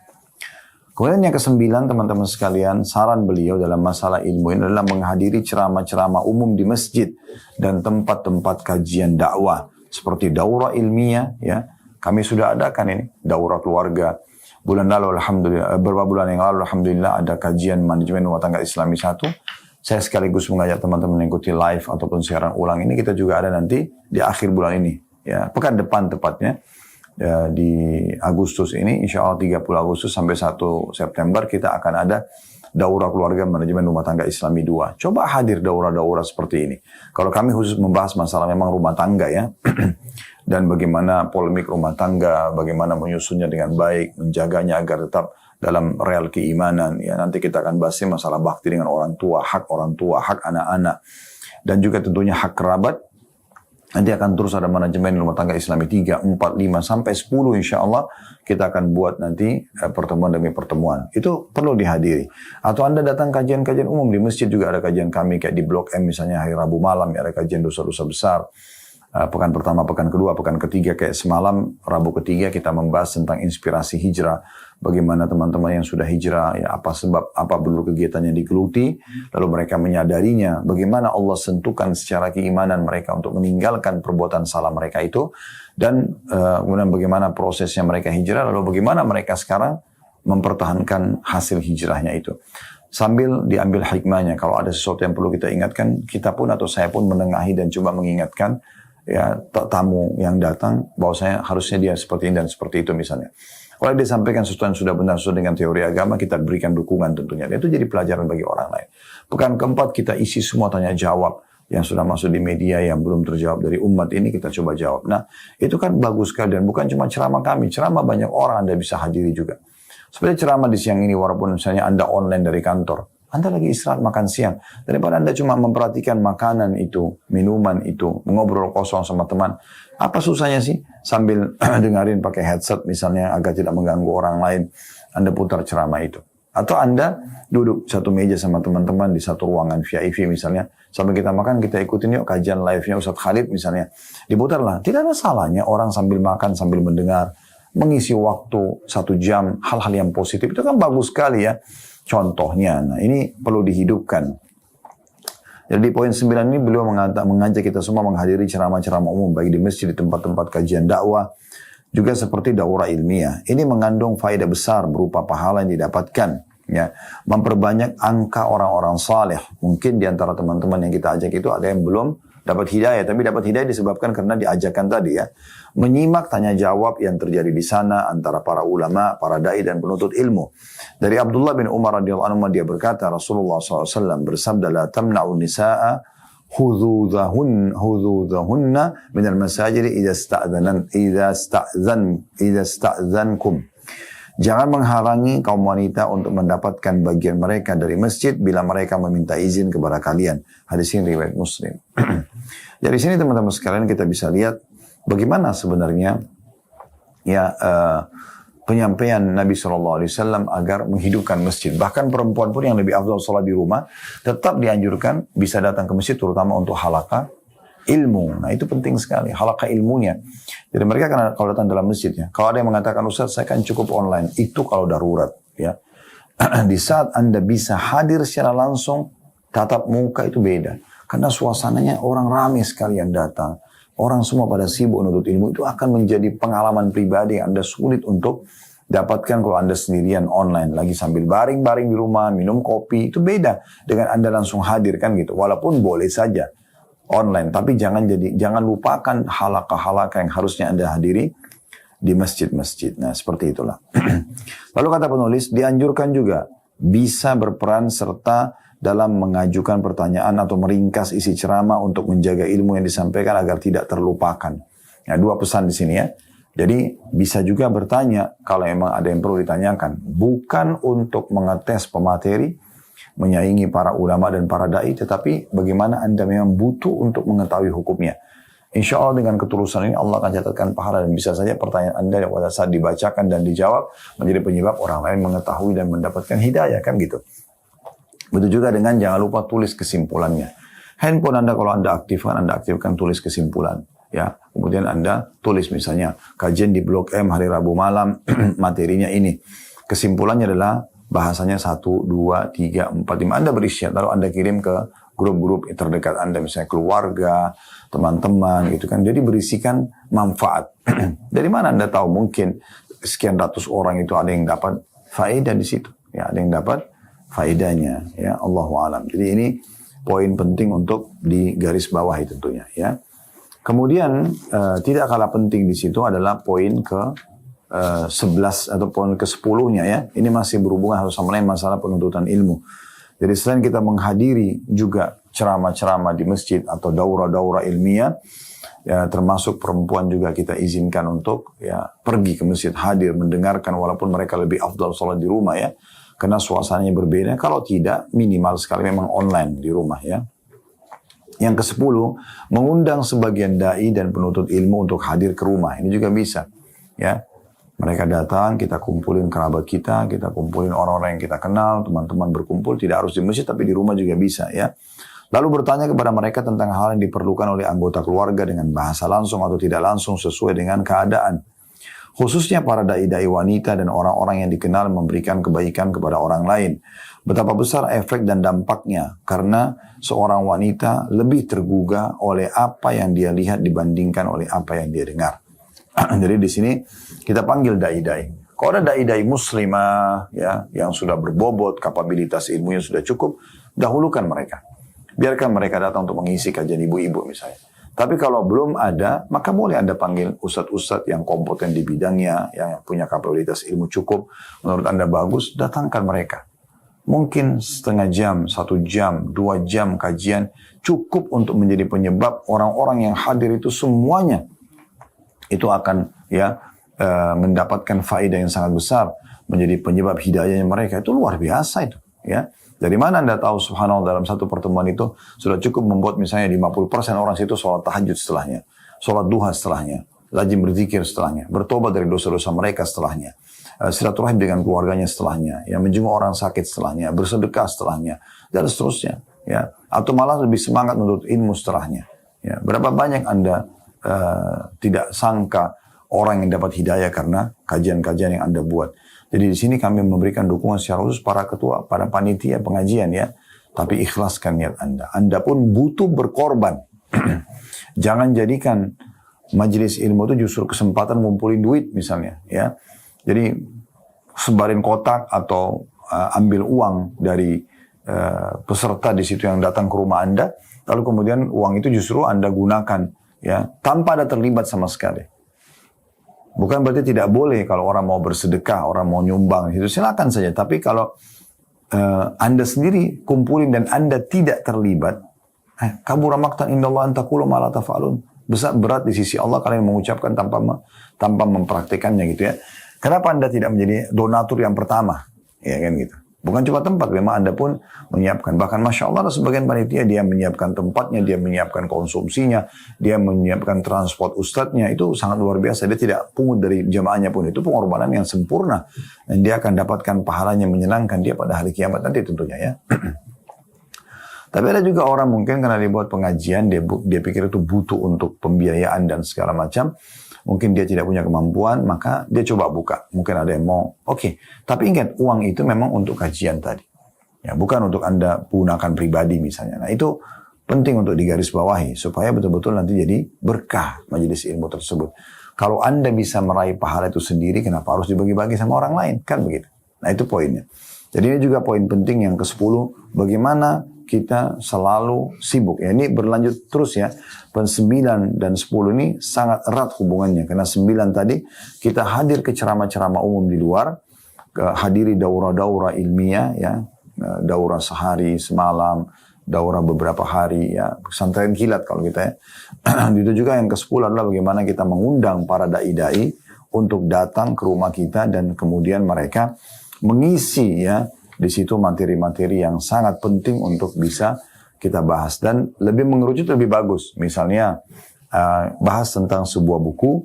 Kemudian yang ke-9 teman-teman sekalian, saran beliau dalam masalah ilmu ini adalah menghadiri ceramah-ceramah umum di masjid dan tempat-tempat kajian dakwah seperti daurah ilmiah ya. Kami sudah adakan ini daurah keluarga. Bulan lalu alhamdulillah, beberapa bulan yang lalu alhamdulillah ada kajian manajemen rumah tangga Islami 1. Saya sekaligus mengajak teman-teman mengikuti live ataupun siaran ulang ini, kita juga ada nanti di akhir bulan ini ya, pekan depan tepatnya. Ya, di Agustus ini, insya Allah 30 Agustus sampai 1 September kita akan ada daurah keluarga manajemen rumah tangga Islami 2. Coba hadir daurah-daurah seperti ini. Kalau kami khusus membahas masalah memang rumah tangga ya, dan bagaimana polemik rumah tangga, bagaimana menyusunnya dengan baik, menjaganya agar tetap dalam real keimanan. Ya, nanti kita akan bahas masalah bakti dengan orang tua, hak anak-anak, dan juga tentunya hak kerabat. Nanti akan terus ada manajemen rumah tangga Islami 3, 4, 5, sampai 10 insya Allah kita akan buat nanti pertemuan demi pertemuan. Itu perlu dihadiri. Atau Anda datang kajian-kajian umum di masjid juga ada kajian kami kayak di Blok M misalnya hari Rabu malam ya, ada kajian dosa-dosa besar. Pekan pertama, pekan kedua, pekan ketiga kayak semalam Rabu ketiga kita membahas tentang inspirasi hijrah. Bagaimana teman-teman yang sudah hijrah, ya apa sebab, apa dulu kegiatannya digeluti, lalu mereka menyadarinya, bagaimana Allah sentuhkan secara keimanan mereka untuk meninggalkan perbuatan salah mereka itu, dan kemudian bagaimana prosesnya mereka hijrah, lalu bagaimana mereka sekarang mempertahankan hasil hijrahnya itu. Sambil diambil hikmahnya, kalau ada sesuatu yang perlu kita ingatkan, kita pun atau saya pun menengahi dan coba mengingatkan, ya tamu yang datang, bahwasanya harusnya dia seperti ini dan seperti itu misalnya. Kalau dia sampaikan sesuatu yang sudah benar sesuai dengan teori agama, kita berikan dukungan tentunya. Dan itu jadi pelajaran bagi orang lain. Pekan keempat kita isi semua tanya jawab yang sudah masuk di media yang belum terjawab dari umat ini, kita coba jawab. Nah, itu kan bagus sekali dan bukan cuma ceramah kami, ceramah banyak orang Anda bisa hadiri juga. Seperti ceramah di siang ini, walaupun misalnya Anda online dari kantor, Anda lagi istirahat makan siang, daripada Anda cuma memperhatikan makanan itu, minuman itu, mengobrol kosong sama teman. Apa susahnya sih sambil dengerin pakai headset misalnya agar tidak mengganggu orang lain, Anda putar ceramah itu. Atau Anda duduk satu meja sama teman-teman di satu ruangan VIP misalnya, sambil kita makan kita ikutin yuk kajian live-nya Ustadz Khalid misalnya. Diputarlah, tidak ada salahnya orang sambil makan sambil mendengar, mengisi waktu 1 jam hal-hal yang positif, itu kan bagus sekali ya. Contohnya, nah ini perlu dihidupkan. Jadi di poin 9 ini beliau mengajak kita semua menghadiri ceramah-ceramah umum baik di masjid, di tempat-tempat kajian dakwah, juga seperti daurah ilmiah. Ini mengandung faedah besar berupa pahala yang didapatkan, ya, memperbanyak angka orang-orang saleh. Mungkin di antara teman-teman yang kita ajak itu ada yang belum dapat hidayah, tapi dapat hidayah disebabkan karena diajarkan tadi ya. Menyimak tanya jawab yang terjadi di sana antara para ulama, para dai dan penuntut ilmu. Dari Abdullah bin Umar radhiyallahu anhu dia berkata, Rasulullah SAW bersabda, la tamna'u nisa'a hududahunna minal masajid idza sta'dzankum. Jangan menghalangi kaum wanita untuk mendapatkan bagian mereka dari masjid bila mereka meminta izin kepada kalian. Hadis ini riwayat Muslim. Dari sini teman-teman sekalian kita bisa lihat bagaimana sebenarnya ya penyampaian Nabi SAW agar menghidupkan masjid. Bahkan perempuan pun yang lebih afdal sholat di rumah tetap dianjurkan bisa datang ke masjid terutama untuk halaqah ilmu. Nah itu penting sekali, halaqah ilmunya. Jadi mereka kalau datang dalam masjidnya, kalau ada yang mengatakan Ustaz saya kan cukup online, itu kalau darurat ya. Di saat Anda bisa hadir secara langsung, tatap muka itu beda. Karena suasananya orang ramai sekali yang datang. Orang semua pada sibuk menuntut ilmu, itu akan menjadi pengalaman pribadi yang Anda sulit untuk dapatkan kalau Anda sendirian online. Lagi sambil baring-baring di rumah, minum kopi, itu beda dengan Anda langsung hadir kan gitu. Walaupun boleh saja online, tapi jangan lupakan halaqah-halaqah yang harusnya Anda hadiri di masjid-masjid. Nah, seperti itulah. Lalu kata penulis, dianjurkan juga bisa berperan serta dalam mengajukan pertanyaan atau meringkas isi ceramah untuk menjaga ilmu yang disampaikan agar tidak terlupakan. Nah, 2 pesan di sini ya. Jadi bisa juga bertanya kalau memang ada yang perlu ditanyakan. Bukan untuk mengetes pemateri, menyaingi para ulama dan para da'i, tetapi bagaimana Anda memang butuh untuk mengetahui hukumnya. Insya Allah dengan ketulusan ini Allah akan catatkan pahala dan bisa saja pertanyaan Anda pada saat dibacakan dan dijawab menjadi penyebab orang lain mengetahui dan mendapatkan hidayah kan gitu. Begitu juga dengan jangan lupa tulis kesimpulannya. Handphone Anda kalau Anda aktifkan tulis kesimpulan. Ya, kemudian Anda tulis misalnya kajian di Blok M hari Rabu malam materinya ini. kesimpulannya adalah bahasanya 1, 2, 3, 4, 5. Anda berisyat, lalu Anda kirim ke grup-grup terdekat Anda, misalnya keluarga, teman-teman, gitu kan. Jadi berisikan manfaat. Dari mana Anda tahu? Mungkin sekian ratus orang itu ada yang dapat faedah di situ. Ya, ada yang dapat faedahnya. Ya, Allahu a'lam. Jadi ini poin penting untuk digarisbawahi tentunya. Ya. Kemudian tidak kalah penting di situ adalah poin ke 11 atau poin ke 10-nya ya. Ini masih berhubungan harus sama lain masalah penuntutan ilmu. Jadi selain kita menghadiri juga ceramah-ceramah di masjid atau daurah-daurah ilmiah, ya, termasuk perempuan juga kita izinkan untuk ya pergi ke masjid, hadir, mendengarkan walaupun mereka lebih afdal sholat di rumah ya. Karena suasananya berbeda. Kalau tidak, minimal sekali memang online di rumah ya. Yang ke-10, mengundang sebagian dai dan penuntut ilmu untuk hadir ke rumah. Ini juga bisa. Ya, mereka datang, kita kumpulin kerabat kita kumpulin orang-orang yang kita kenal, teman-teman berkumpul, tidak harus di masjid, tapi di rumah juga bisa. Ya. Lalu bertanya kepada mereka tentang hal yang diperlukan oleh anggota keluarga dengan bahasa langsung atau tidak langsung sesuai dengan keadaan. Khususnya para dai-dai wanita dan orang-orang yang dikenal memberikan kebaikan kepada orang lain. Betapa besar efek dan dampaknya karena seorang wanita lebih tergugah oleh apa yang dia lihat dibandingkan oleh apa yang dia dengar. Jadi di sini kita panggil dai-dai. Kalau ada dai-dai muslimah ya, yang sudah berbobot, kapabilitas ilmunya sudah cukup, dahulukan mereka. Biarkan mereka datang untuk mengisi kajian ibu-ibu misalnya. Tapi kalau belum ada, maka boleh Anda panggil ustadz-ustadz yang kompeten di bidangnya, yang punya kapabilitas ilmu cukup, menurut Anda bagus, datangkan mereka. Mungkin setengah jam, 1 jam, 2 jam kajian cukup untuk menjadi penyebab orang-orang yang hadir itu semuanya itu akan ya mendapatkan faedah yang sangat besar, menjadi penyebab hidayahnya mereka. Itu luar biasa itu ya. Dari mana Anda tahu subhanallah dalam satu pertemuan itu sudah cukup membuat misalnya 50% orang situ sholat tahajud setelahnya, sholat duha setelahnya, rajin berzikir setelahnya, bertobat dari dosa-dosa mereka setelahnya, silaturahim dengan keluarganya setelahnya, ya, menjenguk orang sakit setelahnya, bersedekah setelahnya, dan seterusnya. Ya. Atau malah lebih semangat menuntut ilmu setelahnya. Ya. Berapa banyak Anda tidak sangka orang yang dapat hidayah karena kajian-kajian yang Anda buat. Jadi di sini kami memberikan dukungan secara khusus para ketua, para panitia pengajian ya. Tapi ikhlaskan niat Anda. Anda pun butuh berkorban. Jangan jadikan majelis ilmu itu justru kesempatan ngumpulin duit misalnya ya. Jadi sebarin kotak atau ambil uang dari peserta di situ yang datang ke rumah Anda, lalu kemudian uang itu justru Anda gunakan ya tanpa ada terlibat sama sekali. Bukan berarti tidak boleh kalau orang mau bersedekah, orang mau nyumbang, itu silakan saja. Tapi kalau Anda sendiri kumpulin dan Anda tidak terlibat, kabura maqtan indallah an taqulu ma la taf'alun. Besar berat di sisi Allah kalian mengucapkan tanpa mempraktikannya gitu ya. Kenapa Anda tidak menjadi donatur yang pertama? Ya kan gitu. Bukan cuma tempat, memang Anda pun menyiapkan. Bahkan Masya Allah ada sebagian panitia, dia menyiapkan tempatnya, dia menyiapkan konsumsinya, dia menyiapkan transport ustadznya, itu sangat luar biasa. Dia tidak pungut dari jamaahnya pun, itu pengorbanan yang sempurna. Dan dia akan dapatkan pahalanya menyenangkan dia pada hari kiamat nanti tentunya ya. Tapi ada juga orang mungkin karena dia buat pengajian, dia pikir itu butuh untuk pembiayaan dan segala macam. Mungkin dia tidak punya kemampuan, maka dia coba buka. Mungkin ada yang mau. Oke. Tapi ingat, uang itu memang untuk kajian tadi. Ya, bukan untuk Anda gunakan pribadi misalnya. Nah itu penting untuk digarisbawahi. Supaya betul-betul nanti jadi berkah majelis ilmu tersebut. Kalau Anda bisa meraih pahala itu sendiri, kenapa harus dibagi-bagi sama orang lain? Kan begitu. Nah itu poinnya. Jadi ini juga poin penting yang ke-10. Bagaimana kita selalu sibuk. Ya, ini berlanjut terus ya. 9 dan 10 ini sangat erat hubungannya. Karena 9 tadi kita hadir ke ceramah-ceramah umum di luar. Hadiri daurah-daurah ilmiah ya. Daurah sehari, semalam. Daurah beberapa hari ya. Pesantren kilat kalau kita ya. Itu juga yang ke-10 adalah bagaimana kita mengundang para da'i-da'i untuk datang ke rumah kita dan kemudian mereka mengisi ya. Di situ materi-materi yang sangat penting untuk bisa kita bahas. Dan lebih mengerucut lebih bagus. Misalnya bahas tentang sebuah buku.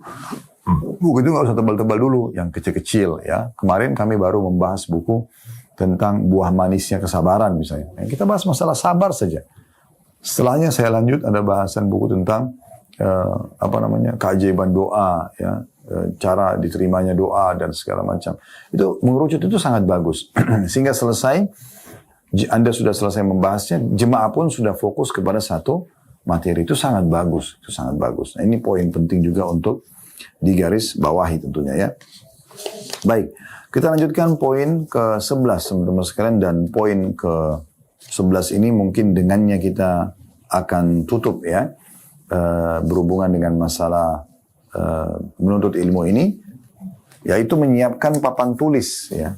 Buku itu nggak usah tebal-tebal dulu. Yang kecil-kecil ya. Kemarin kami baru membahas buku tentang buah manisnya kesabaran misalnya. Kita bahas masalah sabar saja. Setelahnya saya lanjut ada bahasan buku tentang keajaiban doa ya. cara diterimanya doa dan segala macam. Itu mengerucut itu sangat bagus. Sehingga selesai, Anda sudah selesai membahasnya, jemaah pun sudah fokus kepada satu materi. Itu sangat bagus, itu sangat bagus. Nah, ini poin penting juga untuk digaris bawahi tentunya ya. Baik, kita lanjutkan poin ke-11 teman-teman sekalian, dan poin ke-11 ini mungkin dengannya kita akan tutup ya, berhubungan dengan masalah menuntut ilmu ini, yaitu menyiapkan papan tulis ya.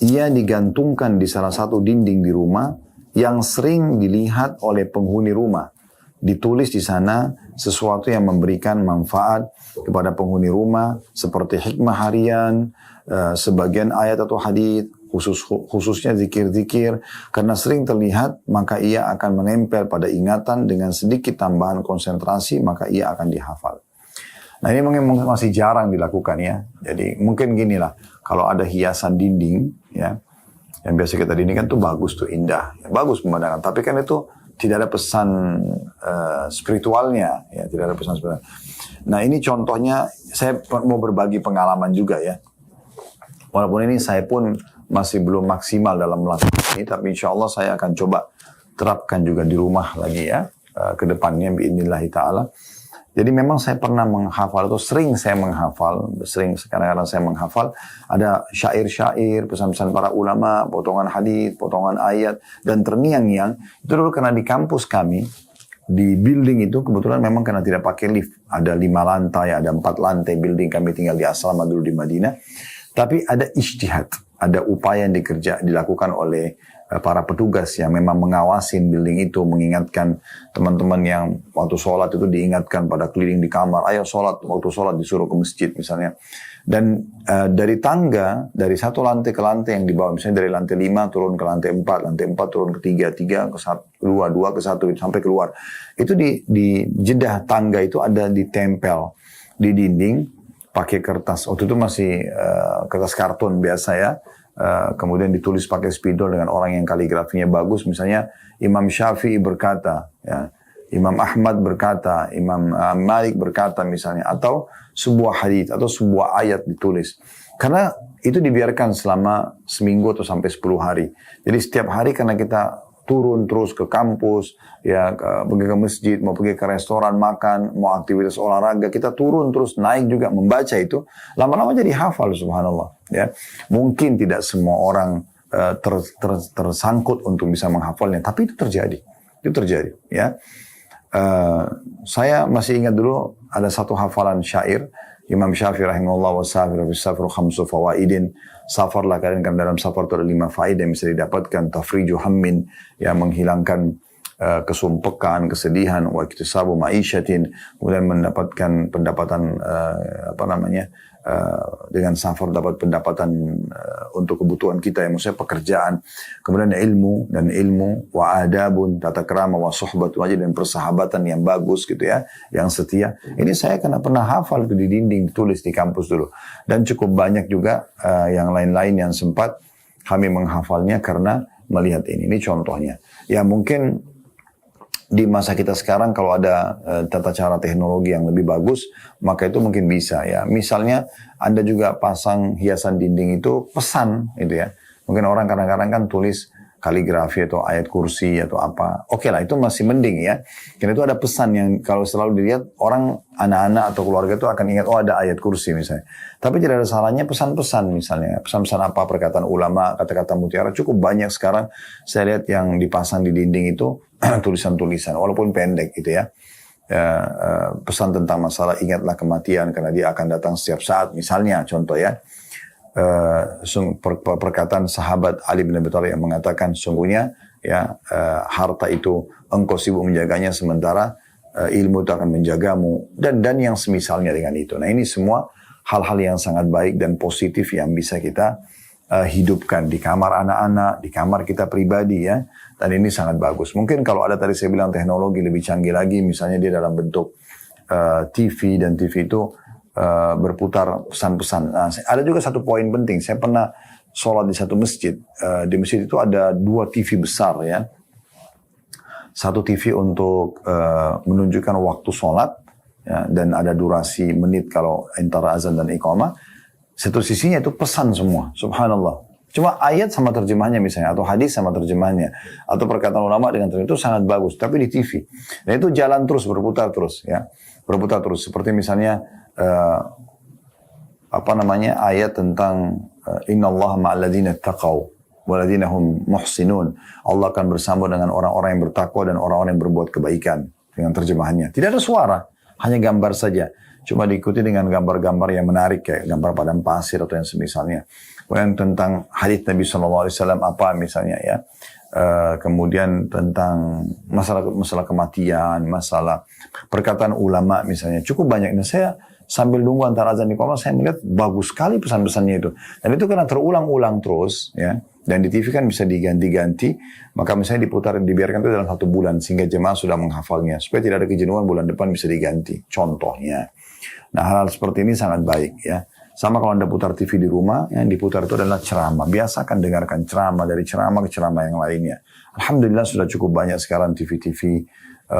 Ia digantungkan di salah satu dinding di rumah yang sering dilihat oleh penghuni rumah. Ditulis di sana sesuatu yang memberikan manfaat kepada penghuni rumah, seperti hikmah harian, sebagian ayat atau hadis, khususnya zikir-zikir, karena sering terlihat maka ia akan menempel pada ingatan dengan sedikit tambahan konsentrasi, maka ia akan dihafal. Nah ini mungkin masih jarang dilakukan ya. Jadi mungkin gini lah, kalau ada hiasan dinding ya, yang biasa kita dindingkan tuh bagus tuh, indah, ya, bagus pemandangan. Tapi kan itu tidak ada pesan spiritualnya, ya tidak ada pesan spiritual. Nah ini contohnya, saya mau berbagi pengalaman juga ya. Walaupun ini saya pun masih belum maksimal dalam melakukan ini, tapi insya Allah saya akan coba terapkan juga di rumah lagi ya, ke depannya biidznillah ta'ala. Jadi memang saya pernah menghafal, atau sering saya menghafal, kadang-kadang saya menghafal, ada syair-syair, pesan-pesan para ulama, potongan hadis, potongan ayat, dan terngiang-ngiang. Itu dulu karena di kampus kami, di building itu kebetulan memang karena tidak pakai lift. Ada 5 lantai, ada 4 lantai building, kami tinggal di asrama dulu di Madinah. Tapi ada ijtihad, ada upaya yang dilakukan oleh para petugas yang memang mengawasin building itu, mengingatkan teman-teman yang waktu sholat itu diingatkan pada keliling di kamar, ayo sholat, waktu sholat disuruh ke masjid misalnya. Dan dari tangga, dari satu lantai ke lantai yang di bawah, misalnya dari lantai 5 turun ke lantai 4, lantai 4 turun ke 3, 3 ke 1, 2 ke 1, sampai keluar. Itu di jedah tangga itu ada ditempel di dinding, pakai kertas. Waktu itu masih kertas karton biasa ya. Kemudian ditulis pakai spidol dengan orang yang kaligrafinya bagus. Misalnya Imam Syafi'i berkata, ya, Imam Ahmad berkata, Imam Malik berkata misalnya. Atau sebuah hadis atau sebuah ayat ditulis. Karena itu dibiarkan selama seminggu atau sampai 10 hari. Jadi setiap hari karena kita turun terus ke kampus, ya pergi ke masjid, mau pergi ke restoran makan, mau aktivitas olahraga, kita turun terus naik juga membaca itu, lama-lama jadi hafal subhanallah. Ya, mungkin tidak semua orang tersangkut untuk bisa menghafalnya, tapi itu terjadi. Ya, saya masih ingat dulu ada satu hafalan syair Imam Syafi'i rahimahullah wa safiru khamsu fawaidin. Safarlah kalian, kan dalam safar itu ada 5 faedah yang bisa didapatkan. Tafriju hammin, yang menghilangkan kesumpekan, kesedihan, wa iktisabu ma'isyatin, kemudian mendapatkan pendapatan dengan safar dapat pendapatan untuk kebutuhan kita, yang maksudnya pekerjaan. Kemudian ilmu, wa adabun, tata krama, wa suhbatu wajib, dan persahabatan yang bagus gitu ya, yang setia. Ini saya pernah hafal di dinding, ditulis di kampus dulu. Dan cukup banyak juga yang lain-lain yang sempat kami menghafalnya karena melihat ini. Ini contohnya. Ya mungkin di masa kita sekarang kalau ada tata cara teknologi yang lebih bagus, maka itu mungkin bisa ya. Misalnya Anda juga pasang hiasan dinding itu pesan gitu ya. Mungkin orang kadang-kadang kan tulis kaligrafi atau ayat kursi atau apa. Oke lah, itu masih mending ya. Karena itu ada pesan yang kalau selalu dilihat orang, anak-anak atau keluarga itu akan ingat, oh ada ayat kursi misalnya. Tapi tidak ada salahnya pesan-pesan misalnya. Pesan-pesan apa, perkataan ulama, kata-kata mutiara. Cukup banyak sekarang saya lihat yang dipasang di dinding itu tulisan-tulisan, walaupun pendek gitu ya. Pesan tentang masalah ingatlah kematian karena dia akan datang setiap saat. Misalnya contoh ya. Perkataan sahabat Ali bin Abi Thalib yang mengatakan sungguhnya ya harta itu engkau sibuk menjaganya sementara ilmu itu akan menjagamu dan yang semisalnya dengan itu. Nah ini semua hal-hal yang sangat baik dan positif yang bisa kita hidupkan di kamar anak-anak, di kamar kita pribadi ya. Dan ini sangat bagus. Mungkin kalau ada tadi saya bilang teknologi lebih canggih lagi, misalnya dia dalam bentuk TV, dan TV itu berputar pesan-pesan. Nah, ada juga satu poin penting. Saya pernah sholat di satu masjid. Di masjid itu ada 2 TV besar ya. Satu TV untuk menunjukkan waktu sholat, ya, dan ada durasi menit kalau antara azan dan iqamah. Satu sisinya itu pesan semua, subhanallah. Cuma ayat sama terjemahnya misalnya, atau hadis sama terjemahnya, atau perkataan ulama dengan terjemah itu sangat bagus. Tapi di TV, dan itu jalan terus, berputar terus, ya, berputar terus. Seperti misalnya ayat tentang Inna Allah ma'alladina taqaw waladina hum muhsinun. Allah akan bersama dengan orang-orang yang bertakwa dan orang-orang yang berbuat kebaikan. Dengan terjemahannya. Tidak ada suara, hanya gambar saja. Cuma diikuti dengan gambar-gambar yang menarik, kayak gambar padang pasir atau yang semisalnya. Kemudian tentang hadits Nabi SAW apa misalnya ya. Kemudian tentang masalah kematian, masalah perkataan ulama misalnya. Cukup banyak. Dan saya sambil nunggu antara azan dan iqamah, saya melihat bagus sekali pesan-pesannya itu. Dan itu karena terulang-ulang terus, ya. Dan di TV kan bisa diganti-ganti, maka misalnya dibiarkan itu dalam 1 bulan, sehingga jemaah sudah menghafalnya. Supaya tidak ada kejenuhan, bulan depan bisa diganti. Contohnya. Nah, hal-hal seperti ini sangat baik, ya. Sama kalau Anda putar TV di rumah, yang diputar itu adalah ceramah. Biasakan dengarkan ceramah, dari ceramah ke ceramah yang lainnya. Alhamdulillah sudah cukup banyak sekarang TV-TV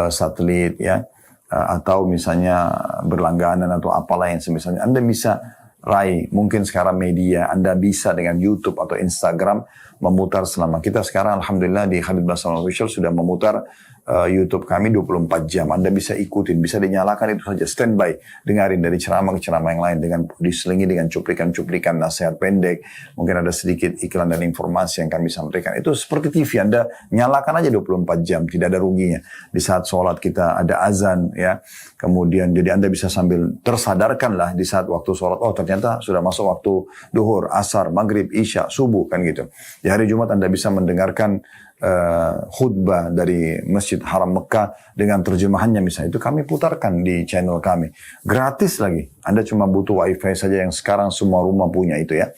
satelit, ya. Atau misalnya berlangganan atau apalah yang semisalnya. Anda bisa raih, mungkin sekarang media, Anda bisa dengan YouTube atau Instagram memutar selama. Kita sekarang Alhamdulillah di Khalid Basalam Official sudah memutar YouTube kami 24 jam. Anda bisa ikutin, bisa dinyalakan itu saja, standby, dengarin dari ceramah ke ceramah yang lain, dengan diselingi dengan cuplikan-cuplikan nasihat pendek, mungkin ada sedikit iklan dan informasi yang kami sampaikan. Itu seperti TV, Anda nyalakan aja 24 jam, tidak ada ruginya. Di saat sholat kita ada azan, ya, kemudian jadi Anda bisa sambil tersadarkan lah di saat waktu sholat, oh ternyata sudah masuk waktu duhur, asar, maghrib, isya, subuh, kan gitu. Di hari Jumat Anda bisa mendengarkan khutbah dari Masjid Haram Mekah dengan terjemahannya misalnya, itu kami putarkan di channel kami gratis lagi. Anda cuma butuh wifi saja yang sekarang semua rumah punya itu, ya.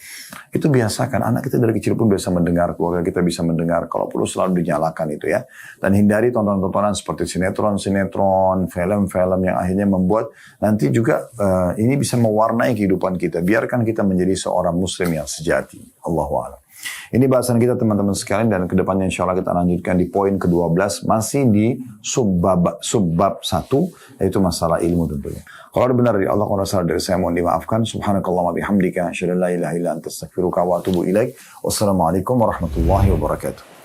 Itu biasakan, anak kita dari kecil pun bisa mendengar, keluarga kita bisa mendengar, kalau perlu selalu dinyalakan itu, ya. Dan hindari tontonan-tontonan seperti sinetron-sinetron, film-film yang akhirnya membuat nanti juga ini bisa mewarnai kehidupan kita. Biarkan kita menjadi seorang muslim yang sejati. Allahu a'lam. Ini bahasan kita teman-teman sekalian, dan kedepannya insya Allah kita lanjutkan di poin ke-12, masih di subbab 1, yaitu masalah ilmu tentunya. Kalau ada benar dari Allah, kalau salah dari saya mohon dimaafkan. Subhanakallahumma bihamdika, asyhadu an la ilaha illa anta astaghfiruka wa atubu ilaik. Wassalamualaikum warahmatullahi wabarakatuh.